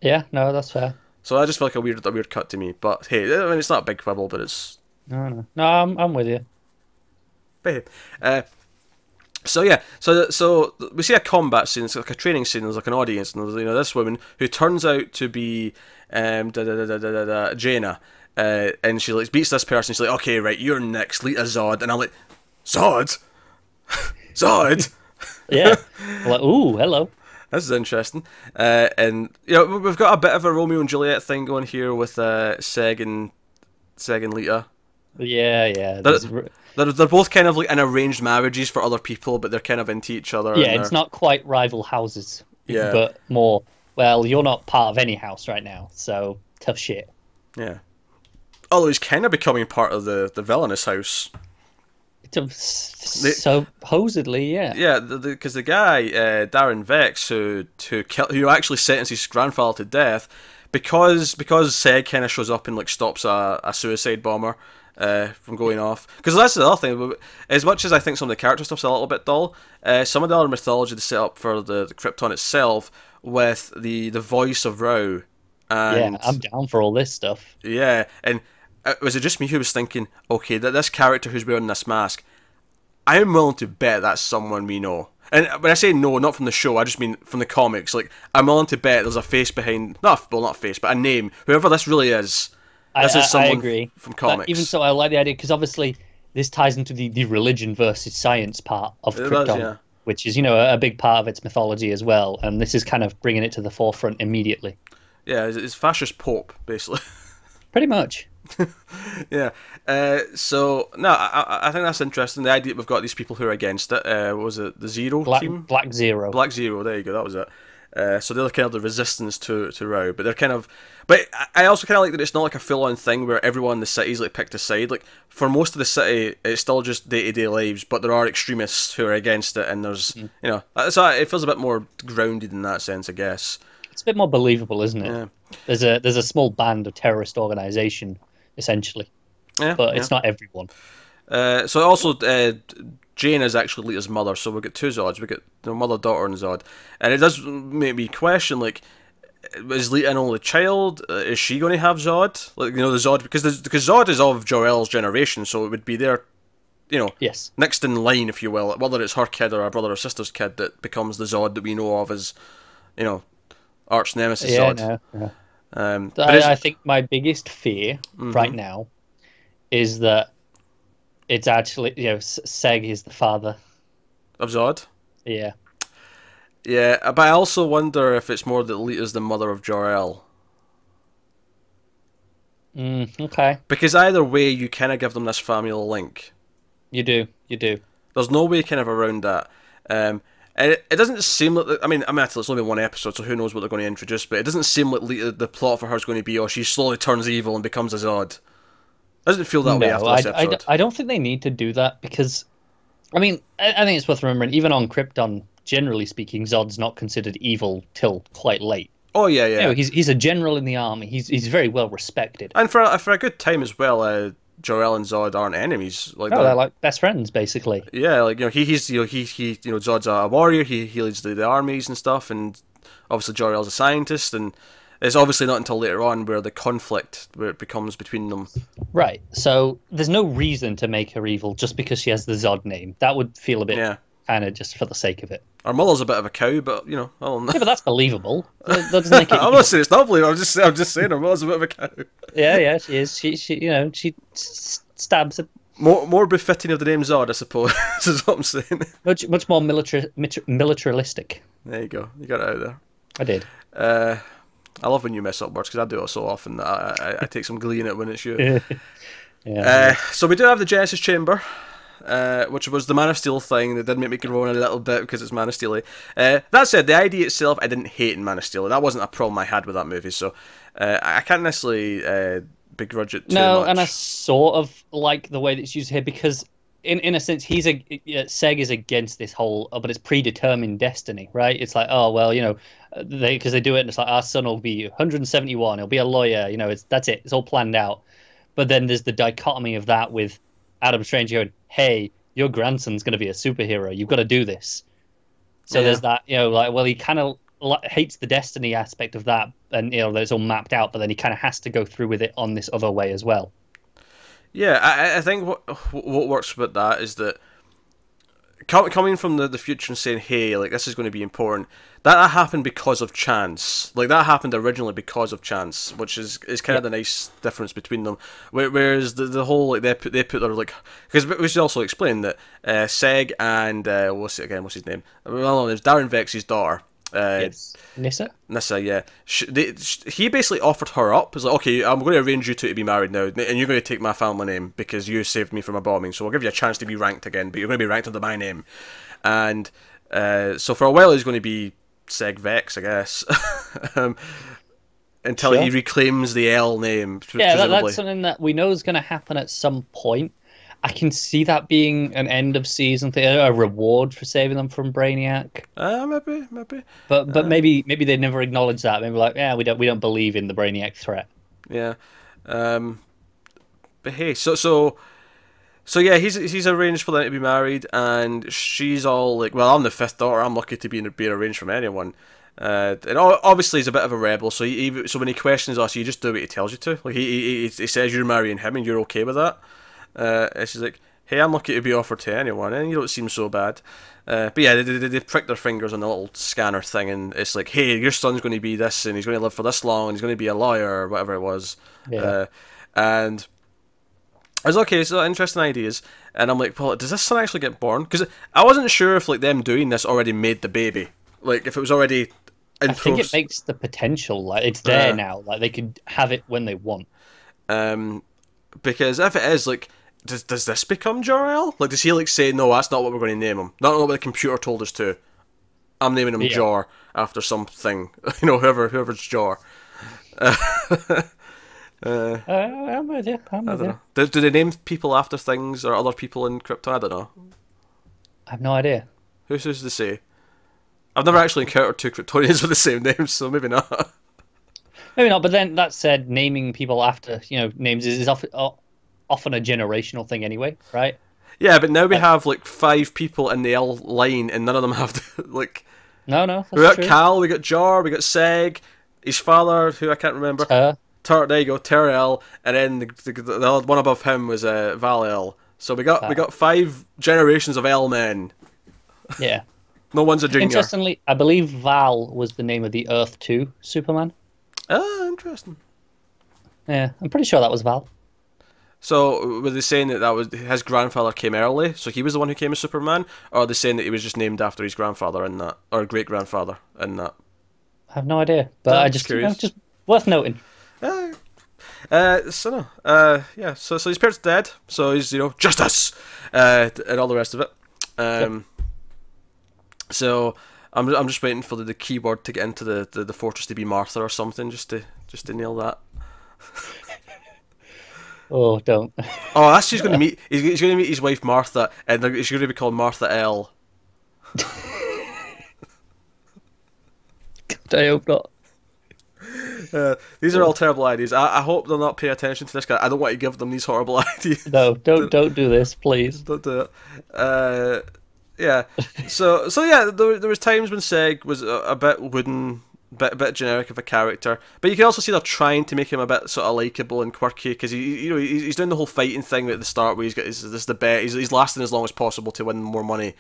Yeah, no, that's fair. So that just felt like a weird cut to me. But hey, I mean, it's not a big quibble, but it's... No, I'm with you. But hey, so we see a combat scene. It's like a training scene. There's an audience, and there's this woman who turns out to be Jaina, and she beats this person. She's like, okay, right, you're next, Lita Zod, and I'm like, Zod, Zod. Yeah, ooh, hello. This is interesting, and we've got a bit of a Romeo and Juliet thing going here with Seg and Lita. Yeah. They're both kind of in arranged marriages for other people, but they're kind of into each other. Yeah, it's not quite rival houses. Yeah, but more. Well, you're not part of any house right now, so tough shit. Yeah. Although he's kind of becoming part of the villainous house. Supposedly, yeah. Yeah, because the guy, Darren Vex, who actually sentenced his grandfather to death, because Seg kind of shows up and stops a suicide bomber from going off. Because that's the other thing. As much as I think some of the character stuff's a little bit dull, some of the other mythology they set up for the Krypton itself, with the voice of Rao. And, yeah, I'm down for all this stuff. Yeah, and was it just me who was thinking, okay, that this character who's wearing this mask, I'm willing to bet that's someone we know. And when I say no, not from the show, I just mean from the comics. I'm willing to bet there's a face behind, not a face, but a name. Whoever this really is, this is someone I agree. From comics. But even so, I like the idea, because obviously this ties into the religion versus science part of Krypton, which is, a big part of its mythology as well. And this is kind of bringing it to the forefront immediately. Yeah, it's fascist Pope, basically. Pretty much. Yeah. So no, I think that's interesting. The idea that we've got these people who are against it. What was it the Zero team? Black Zero. Black Zero. There you go. That was it. So they're kind of the resistance to Rao, but they're kind of. But I also kind of like that it's not like a full-on thing where everyone in the city's picked a side. For most of the city, it's still just day-to-day lives, but there are extremists who are against it, and there's so it feels a bit more grounded in that sense, I guess. It's a bit more believable, isn't it? Yeah. There's a small band of terrorist organisation, essentially. Yeah, but it's not everyone. So also, Jane is actually Lita's mother, so we get two Zods. We get the mother, daughter, and Zod. And it does make me question, is Lita an only child? Is she going to have Zod? The Zod, because Zod is of Jor-El's generation, so it would be their, yes, next in line, if you will, whether it's her kid or a brother or sister's kid that becomes the Zod that we know of as, arch nemesis Zod. No. I think my biggest fear right now is that it's actually, Seg is the father of Zod. Yeah. Yeah, but I also wonder if it's more that Lita's the mother of Jor-El. Okay. Because either way, you kind of give them this familial link. You do. There's no way kind of around that. And it doesn't seem like... I mean, it's only one episode, so who knows what they're going to introduce, but it doesn't seem like Lita, the plot for her is going to be, she slowly turns evil and becomes a Zod. Doesn't feel that way No, after this episode. I don't think they need to do that because, I mean, I think it's worth remembering, even on Krypton, generally speaking, Zod's not considered evil till quite late. Oh yeah, yeah. You know, he's a general in the army. He's very well respected. And for a good time as well, Jor-El and Zod aren't enemies. Like They're like best friends, basically. yeah, like he's Zod's a warrior. He leads the armies and stuff, and obviously Jor-El's a scientist, and it's obviously not until later on where the conflict where it becomes between them. Right. So there's no reason to make her evil just because she has the Zod name. That would feel a bit kind of just for the sake of it. Our mother's a bit of a cow, but I don't know. Yeah, but that's believable. That doesn't make it. I'm not saying it's not believable. I'm just saying our mother's a bit of a cow. Yeah, she is. She she stabs a more befitting of the name Zod, I suppose. Is what I'm saying. Much more militaristic. There you go. You got it out there. I did. I love when you mess up words because I do it so often that I take some glee in it when it's you. So we do have the Genesis Chamber, which was the Man of Steel thing that did make me groan a little bit because it's Man of Steel. That said, the idea itself I didn't hate in Man of Steel. That wasn't a problem I had with that movie, so I can't necessarily begrudge it too much. And I sort of like the way that it's used here because, in a sense, Seg is against this whole, but it's predetermined destiny, right? It's like, oh well, because they do it, and it's like our son will be 171, he'll be a lawyer, that's it, it's all planned out. But then there's the dichotomy of that with Adam Strange going, hey, your grandson's going to be a superhero, you've got to do this. So there's that, he kind of hates the destiny aspect of that, and that it's all mapped out, but then he kind of has to go through with it on this other way as well. Yeah, I think what works with that is that coming from the future and saying, hey, like, this is going to be important, that happened because of chance. Like, that happened originally because of chance, which is kind of the nice difference between them. Whereas the whole, like, they put their, like, because we should also explain that Seg and, what's his name? Well, there's Darren Vex's daughter. Yes. Nyssa, yeah. He basically offered her up. He's like, okay, I'm going to arrange you two to be married now, and you're going to take my family name because you saved me from a bombing, so I'll give you a chance to be ranked again, but you're going to be ranked under my name. And so for a while he's going to be Seg Vex, I guess, until he reclaims the L name. Yeah, that's something that we know is going to happen at some point. I can see that being an end of season thing, a reward for saving them from Brainiac. Maybe. But maybe they never acknowledge that. Maybe like, yeah, we don't believe in the Brainiac threat. Yeah. But hey, so yeah, he's arranged for them to be married, and she's all like, well, I'm the fifth daughter, I'm lucky to be arranged from anyone. And obviously he's a bit of a rebel, so so when he questions us, you just do what he tells you to. Like he says you're marrying him and you're okay with that. And she's like, hey, I'm lucky to be offered to anyone, and you don't seem so bad. But yeah, they prick their fingers on the little scanner thing, and it's like, hey, your son's going to be this, and he's going to live for this long, and he's going to be a lawyer, or whatever it was. Yeah. And I was okay, so interesting ideas. And I'm like, well, does this son actually get born? Because I wasn't sure if like them doing this already made the baby. Like, if it was already in I think it makes the potential, like, it's there now. Like, they could have it when they want. Because if it is, like, does this become Jor-El? Like, does he, like, say, no, that's not what we're going to name him? Not what the computer told us to. I'm naming him Jor after something. Whoever's Jor. I'm with you. I don't know. Do they name people after things or other people in Krypton? I don't know. I have no idea. Who's to say? I've never actually encountered two Kryptonians with the same name, so maybe not. Maybe not, but then that said, naming people after names is often a generational thing anyway, right? Yeah, but now we have like 5 people in the L line, and none of them have like. No. We got Cal, we got Jor, we got Seg, his father, who I can't remember. There you go, Ter-El, and then the one above him was Val-El. So we got 5 generations of L men. Yeah. No one's a junior. Interestingly, I believe Val was the name of the Earth 2 Superman. Ah, interesting. Yeah, I'm pretty sure that was Val. So, were they saying that was his grandfather came early, so he was the one who came as Superman, or are they saying that he was just named after his grandfather in that, or great grandfather in that? I have no idea, but I just just worth noting. So his parents dead, so he's justice, and all the rest of it. So I'm just waiting for the keyword to get into the fortress to be Martha or something, just to nail that. Oh, don't. Oh, that's he's going to meet. He's going to meet his wife Martha, and she's going to be called Martha L. God, I hope not. These are all terrible ideas. I hope they'll not pay attention to this guy. I don't want to give them these horrible ideas. No, don't do this, please. Don't do it. Yeah. So yeah, there was times when Seg was a bit wooden, bit generic of a character, but you can also see they're trying to make him a bit sort of likable and quirky because he's doing the whole fighting thing at the start where this the bet. He's lasting as long as possible to win more money,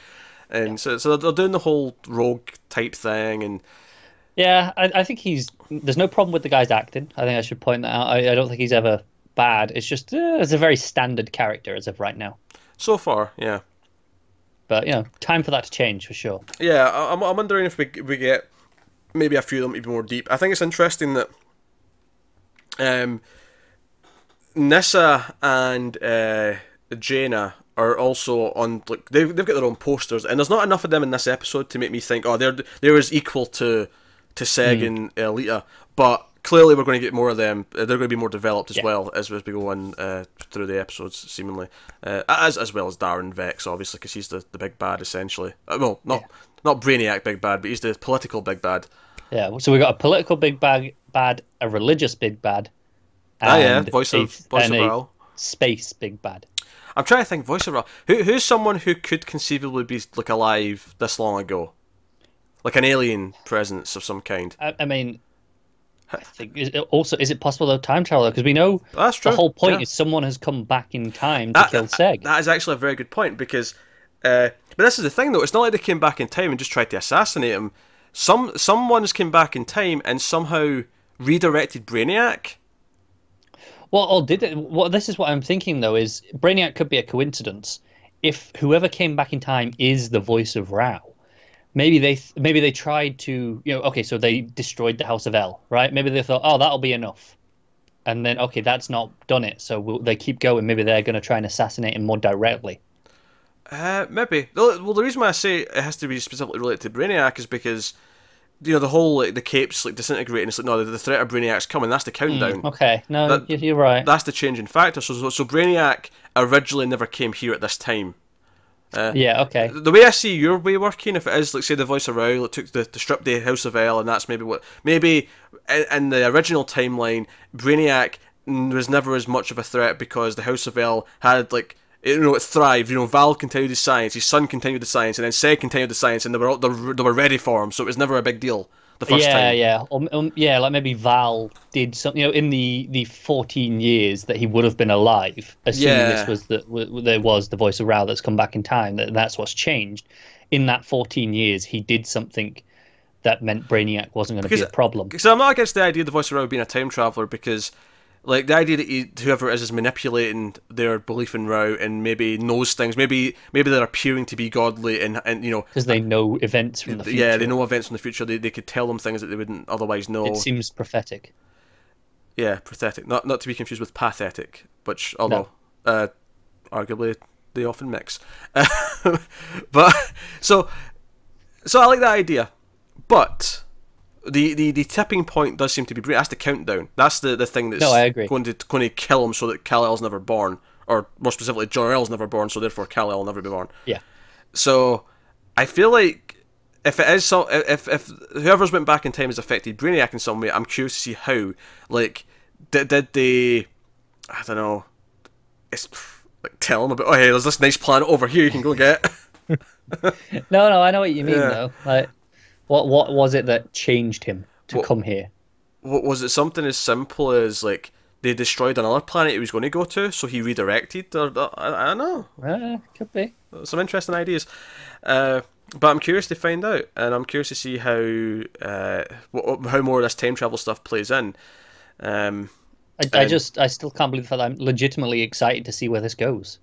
and so they're doing the whole rogue type thing and. Yeah, I think there's no problem with the guy's acting. I think I should point that out. I don't think he's ever bad. It's just it's a very standard character as of right now. So far, yeah. But time for that to change for sure. Yeah, I'm wondering if we get maybe a few of them even more deep. I think it's interesting that Nissa and Jaina are also on they've got their own posters, and there's not enough of them in this episode to make me think they're as equal to Seg and Lita, but clearly we're going to get more of them. They're going to be more developed as well as we go on through the episodes, seemingly, as well as Darren Vex, obviously, because he's the big bad essentially. Well, not Brainiac big bad, but he's the political big bad. Yeah, so we got a political big bad, a religious big bad, and voice of Raoul. Space big bad. I'm trying to think, voice of Raoul. Who's someone who could conceivably be alive this long ago? Like an alien presence of some kind. I mean, I think is it possible though time travel? Because we know that's true. The whole point is someone has come back in time to kill Seg. That is actually a very good point because, but this is the thing though. It's not like they came back in time and just tried to assassinate him. Someone's came back in time and somehow redirected Brainiac. Well, this is what I'm thinking though is Brainiac could be a coincidence. If whoever came back in time is the voice of Rao. Maybe they tried to, okay, so they destroyed the House of L, right? Maybe they thought, oh, that'll be enough. And then, okay, that's not done it, so they keep going. Maybe they're going to try and assassinate him more directly. Maybe. Well, the reason why I say it has to be specifically related to Brainiac is because, the whole, the capes, disintegrating. It's no, the threat of Brainiac's coming. That's the countdown. Okay, no, you're right. That's the changing factor. So Brainiac originally never came here at this time. Yeah, okay. The way I see your way working, if it is, say, the voice of Raoul, it took to strip the House of L, and that's maybe in the original timeline, Brainiac was never as much of a threat because the House of L had, it thrived. Val continued his science, his son continued the science, and then Seg continued the science, and they were ready for him, so it was never a big deal. The first time. Yeah, like maybe Val did something, in the 14 years that he would have been alive, assuming this was there was the voice of Raoul that's come back in time, that's what's changed. In that 14 years, he did something that meant Brainiac wasn't going to be a problem. Because I'm not against the idea of the voice of Raoul being a time traveler, because the idea that whoever it is manipulating their belief in Rao and maybe knows things, maybe they're appearing to be godly and because they know events from the future. Yeah, they know events from the future. They could tell them things that they wouldn't otherwise know. It seems prophetic. Yeah, pathetic. Not to be confused with pathetic, which although arguably they often mix. But so I like that idea, but. The tipping point does seem to be that's the countdown. That's the thing that's I agree. going to kill him so that Kal-El's never born, or more specifically Jor-El's never born, so therefore Kal-El will never be born. Yeah. So I feel like if it is if whoever's went back in time has affected Brainiac in some way, I'm curious to see how. Did they? I don't know. It's tell him about. Oh hey, there's this nice planet over here you can go get. No, I know what you mean though. What was it that changed him to come here? Was it something as simple as they destroyed another planet he was going to go to, so he redirected? Or I don't know. Could be. Some interesting ideas. But I'm curious to find out, and I'm curious to see how more of this time travel stuff plays in. I still can't believe that I'm legitimately excited to see where this goes.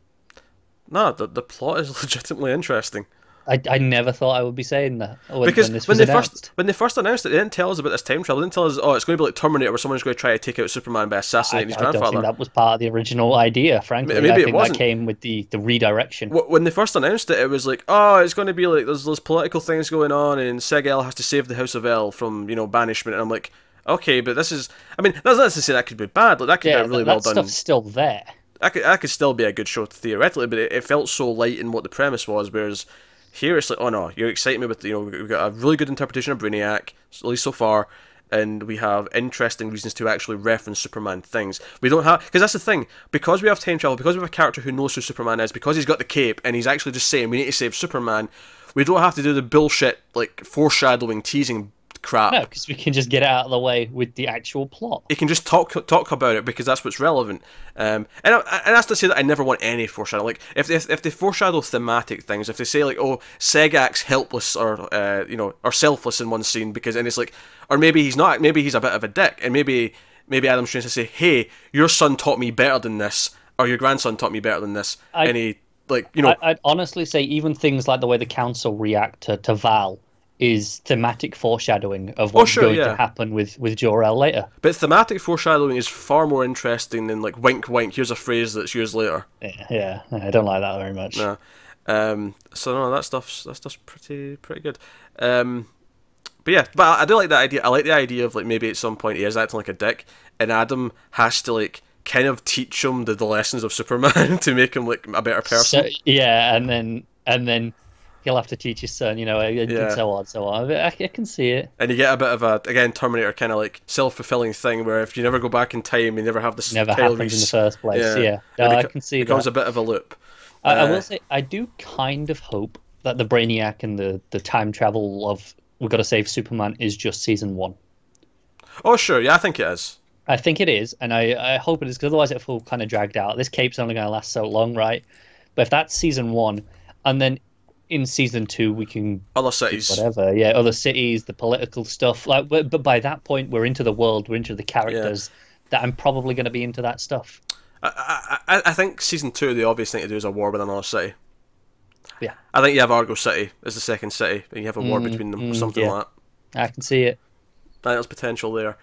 No, the plot is legitimately interesting. I never thought I would be saying that because when they first announced it, they didn't tell us about this time travel. They didn't tell us, it's going to be like Terminator, where someone's going to try to take out Superman by assassinating his grandfather. I don't think that was part of the original idea, frankly. Maybe I think it wasn't. That came with the redirection. When they first announced it, it was like, it's going to be like there's political things going on, and Seg-El has to save the House of L from banishment. And I'm like, okay, but this is, that's not to say that could be bad. That could be really well done. That stuff's still there. that could still be a good show theoretically, but it felt so light in what the premise was, whereas here it's like, oh no, you're exciting me with, we've got a really good interpretation of Brainiac, at least so far, and we have interesting reasons to actually reference Superman things. We don't have, because that's the thing, because we have time travel, because we have a character who knows who Superman is, because he's got the cape, and he's actually just saying we need to save Superman, we don't have to do the bullshit, like, foreshadowing, teasing crap. No, because we can just get it out of the way with the actual plot. You can just talk about it because that's what's relevant. And that's to say that I never want any foreshadow. Like if they foreshadow thematic things, if they say like, oh, Segak's helpless or or selfless in one scene and it's like, or maybe he's not, maybe he's a bit of a dick, and maybe Adam Strange to say, hey, your son taught me better than this, or your grandson taught me better than this, and he I'd honestly say even things like the way the council react to Val is thematic foreshadowing of what's going to happen with Jor-El later. But thematic foreshadowing is far more interesting than like wink wink, here's a phrase that's used later. Yeah, I don't like that very much. No. So no, that stuff's pretty good. But I do like that idea. I like the idea of like maybe at some point he is acting like a dick, and Adam has to like kind of teach him the lessons of Superman to make him like a better person. And then he'll have to teach his son, and so on. I can see it. And you get a bit of a, again, Terminator kind of like self-fulfilling thing where if you never go back in time, you never have this. Never happens in the first place. Yeah. No, I can see that. It becomes a bit of a loop. I will say, I do kind of hope that the Brainiac and the time travel of we've got to save Superman is just season 1. Oh, sure. Yeah, I think it is. I think it is, and I hope it is, because otherwise it will kind of dragged out. This cape's only going to last so long, right? But if that's season 1, and then in season 2 we can other cities, whatever, other cities, the political stuff. Like, but by that point we're into the world, we're into the characters. That I'm probably going to be into that stuff. I think season 2 the obvious thing to do is a war with another city. Yeah, I think you have Argo City as the second city, and you have a war between them or something like that. I can see it. I think there's potential there.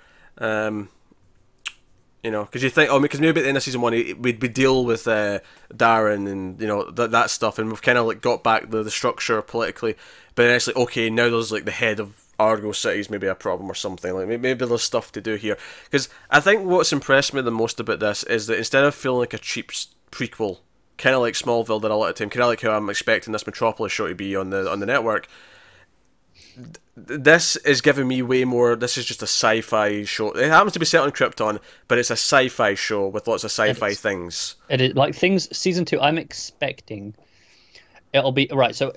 Because you think, because maybe at the end of season 1 we deal with Darren and that stuff, and we've kind of like got back the structure politically, but then it's like, okay, now there's like the head of Argo City's maybe a problem or something, like maybe there's stuff to do here. Because I think what's impressed me the most about this is that instead of feeling like a cheap prequel, kind of like Smallville did a lot of time, kind of like how I'm expecting this Metropolis show to be on the network, this is giving me way more. This is just a sci-fi show. It happens to be set on Krypton, but it's a sci-fi show with lots of sci-fi things. It is like things. Season 2, I'm expecting it'll be right. So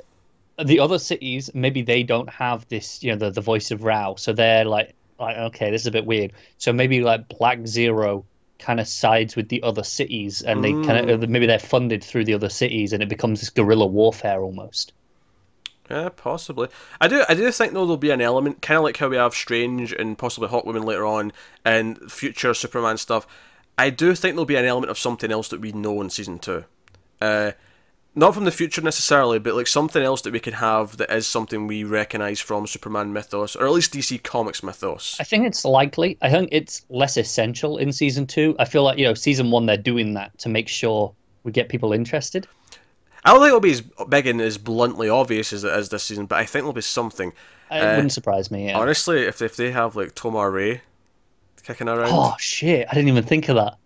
the other cities, maybe they don't have this, the voice of Rao, so they're like okay, this is a bit weird. So maybe like Black Zero kind of sides with the other cities, and they kind of maybe they're funded through the other cities, and it becomes this guerrilla warfare almost. Yeah, possibly. I do think though there'll be an element, kind of like how we have Strange and possibly Hawkwoman later on, and future Superman stuff. I do think there'll be an element of something else that we know in season 2. Not from the future necessarily, but like something else that we can have that is something we recognise from Superman mythos, or at least DC Comics mythos. I think it's likely. I think it's less essential in season 2. I feel like season 1 they're doing that to make sure we get people interested. I don't think it'll be as big and as bluntly obvious as it is this season, but I think there'll be something. It wouldn't surprise me. Yeah. Honestly, if they have like Tomar Ray kicking around. Oh shit! I didn't even think of that.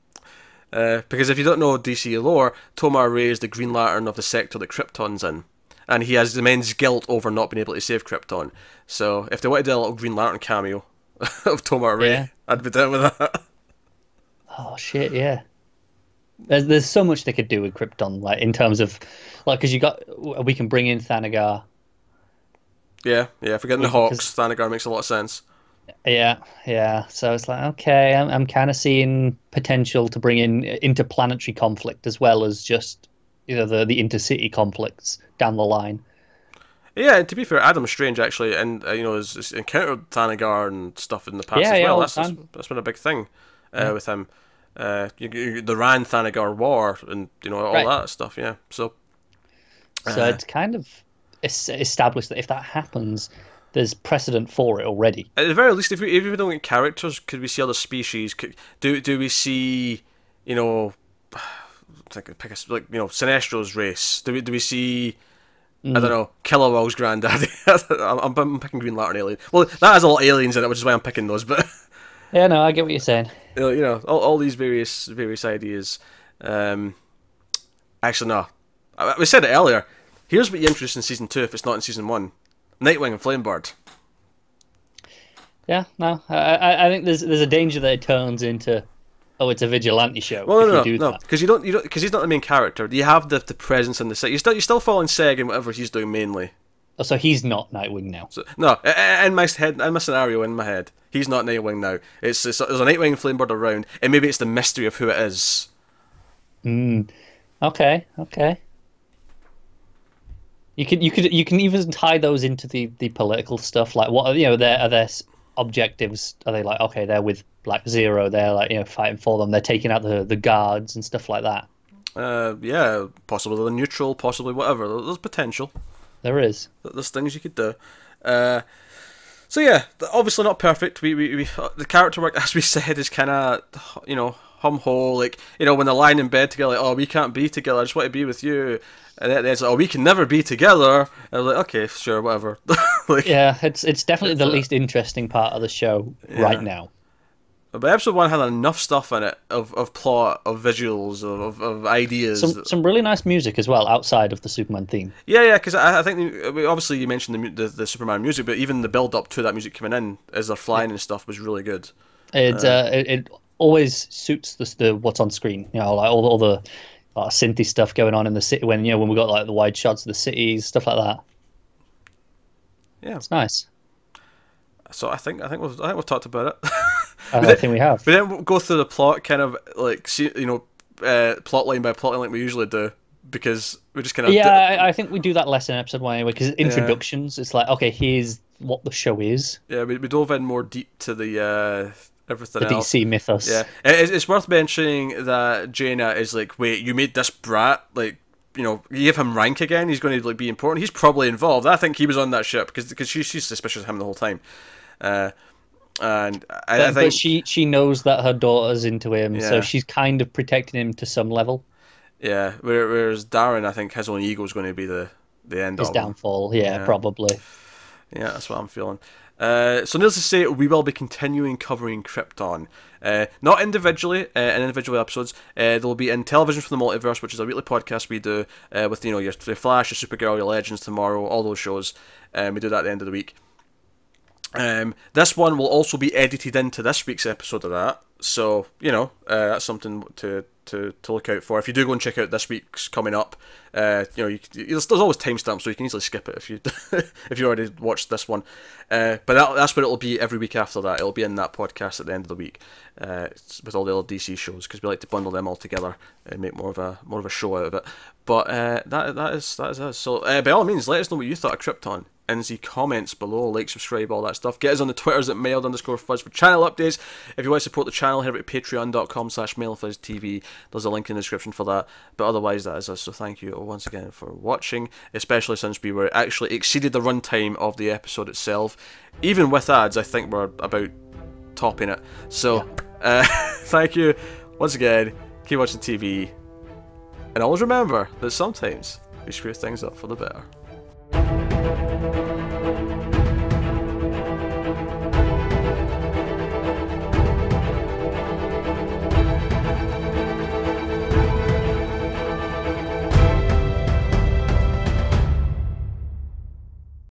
Because if you don't know DC lore, Tomar Ray is the Green Lantern of the sector that Krypton's in, and he has immense guilt over not being able to save Krypton. So if they wanted to do a little Green Lantern cameo of Tomar Ray, I'd be down with that. Oh shit! Yeah. There's so much they could do with Krypton, like in terms of, like, because we can bring in Thanagar. Yeah. Forgetting the Hawks, Thanagar makes a lot of sense. Yeah. So it's like, okay, I'm kind of seeing potential to bring in interplanetary conflict as well as just the intercity conflicts down the line. Yeah, and to be fair, Adam Strange actually, and has encountered Thanagar and stuff in the past as well. That's been a big thing with him. The Ran Thanagar War and all that stuff. Yeah, so it's kind of established that if that happens, there's precedent for it already. At the very least, if we don't get characters, could we see other species? Do we see Sinestro's race? Do we see? I don't know, Kilowog's granddaddy. I'm picking Green Lantern alien. Well, that has a lot of aliens in it, which is why I'm picking those. But yeah, no, I get what you're saying. All these various ideas. Actually, no. We said it earlier. Here's what you introduce in season 2 if it's not in season 1. Nightwing and Flamebird. Yeah, no. I think there's a danger that it turns into, oh, it's a vigilante show. Well, if you do that. because because he's not the main character. You have the presence in the set. You're still following Seg and whatever he's doing mainly. Oh, so he's not Nightwing now. So, no, in my scenario in my head, he's not Nightwing now. There's a Nightwing and Flamebird around, and maybe it's the mystery of who it is. Okay. You can even tie those into the political stuff. Like, what are their objectives? Are they like, okay, they're with Black Zero, they're like fighting for them, they're taking out the guards and stuff like that? Yeah, possibly they're neutral, possibly whatever. There's potential. There is. There's things you could do. So yeah, obviously not perfect. We the character work, as we said, is kind of hum-ho, like, when they're lying in bed together, like, oh, we can't be together, I just want to be with you. And then it's like, oh, we can never be together. And I'm like, okay, sure, whatever. Like, yeah, it's definitely the least interesting part of the show right now. But episode 1 had enough stuff in it of plot, of visuals, of ideas. Some really nice music as well, outside of the Superman theme. Yeah, because I think, obviously you mentioned the Superman music, but even the build-up to that music coming in as they're flying and stuff was really good. It always suits the what's on screen. Like all the synthy stuff going on in the city when we got like the wide shots of the cities, stuff like that. Yeah, it's nice. So I think we've talked about it. I think we have. We didn't go through the plot, kind of like plot line by plot line like we usually do, because we just kind of I think we do that less in episode 1 anyway. Because introductions, it's like, okay, here's what the show is. Yeah, we dove in more deep to the everything else. DC mythos. Yeah, it's worth mentioning that Jaina is like, wait, you made this brat, like, you give him rank again, he's going to like be important. He's probably involved. I think he was on that ship because she's suspicious of him the whole time. And I think, but she knows that her daughter's into him, so she's kind of protecting him to some level. Yeah, whereas Darren, I think his own ego is going to be the end of his downfall. Yeah, probably. Yeah, that's what I'm feeling. So needless to say, we will be continuing covering Krypton. Not individually, in individual episodes. They'll be in Television From The Multiverse, which is a weekly podcast we do with your Flash, your Supergirl, your Legends Tomorrow, all those shows. We do that at the end of the week. This one will also be edited into this week's episode of that, so that's something to look out for. If you do go and check out this week's coming up, there's always timestamps, so you can easily skip it if you if you already watched this one. But that's what it'll be every week after that. It'll be in that podcast at the end of the week, with all the other DC shows, because we like to bundle them all together and make more of a show out of it. But that is us. So by all means, let us know what you thought of Krypton in the comments below. Like, subscribe, all that stuff. Get us on the Twitters at mailed_fuzz for channel updates. If you want to support the channel, head over to patreon.com/mailfuzztv. There's a link in the description for that. But otherwise, that is us. So thank you once again for watching, especially since we were actually exceeded the runtime of the episode itself. Even with ads, I think we're about topping it. So thank you once again. Keep watching TV, and always remember that sometimes we screw things up for the better.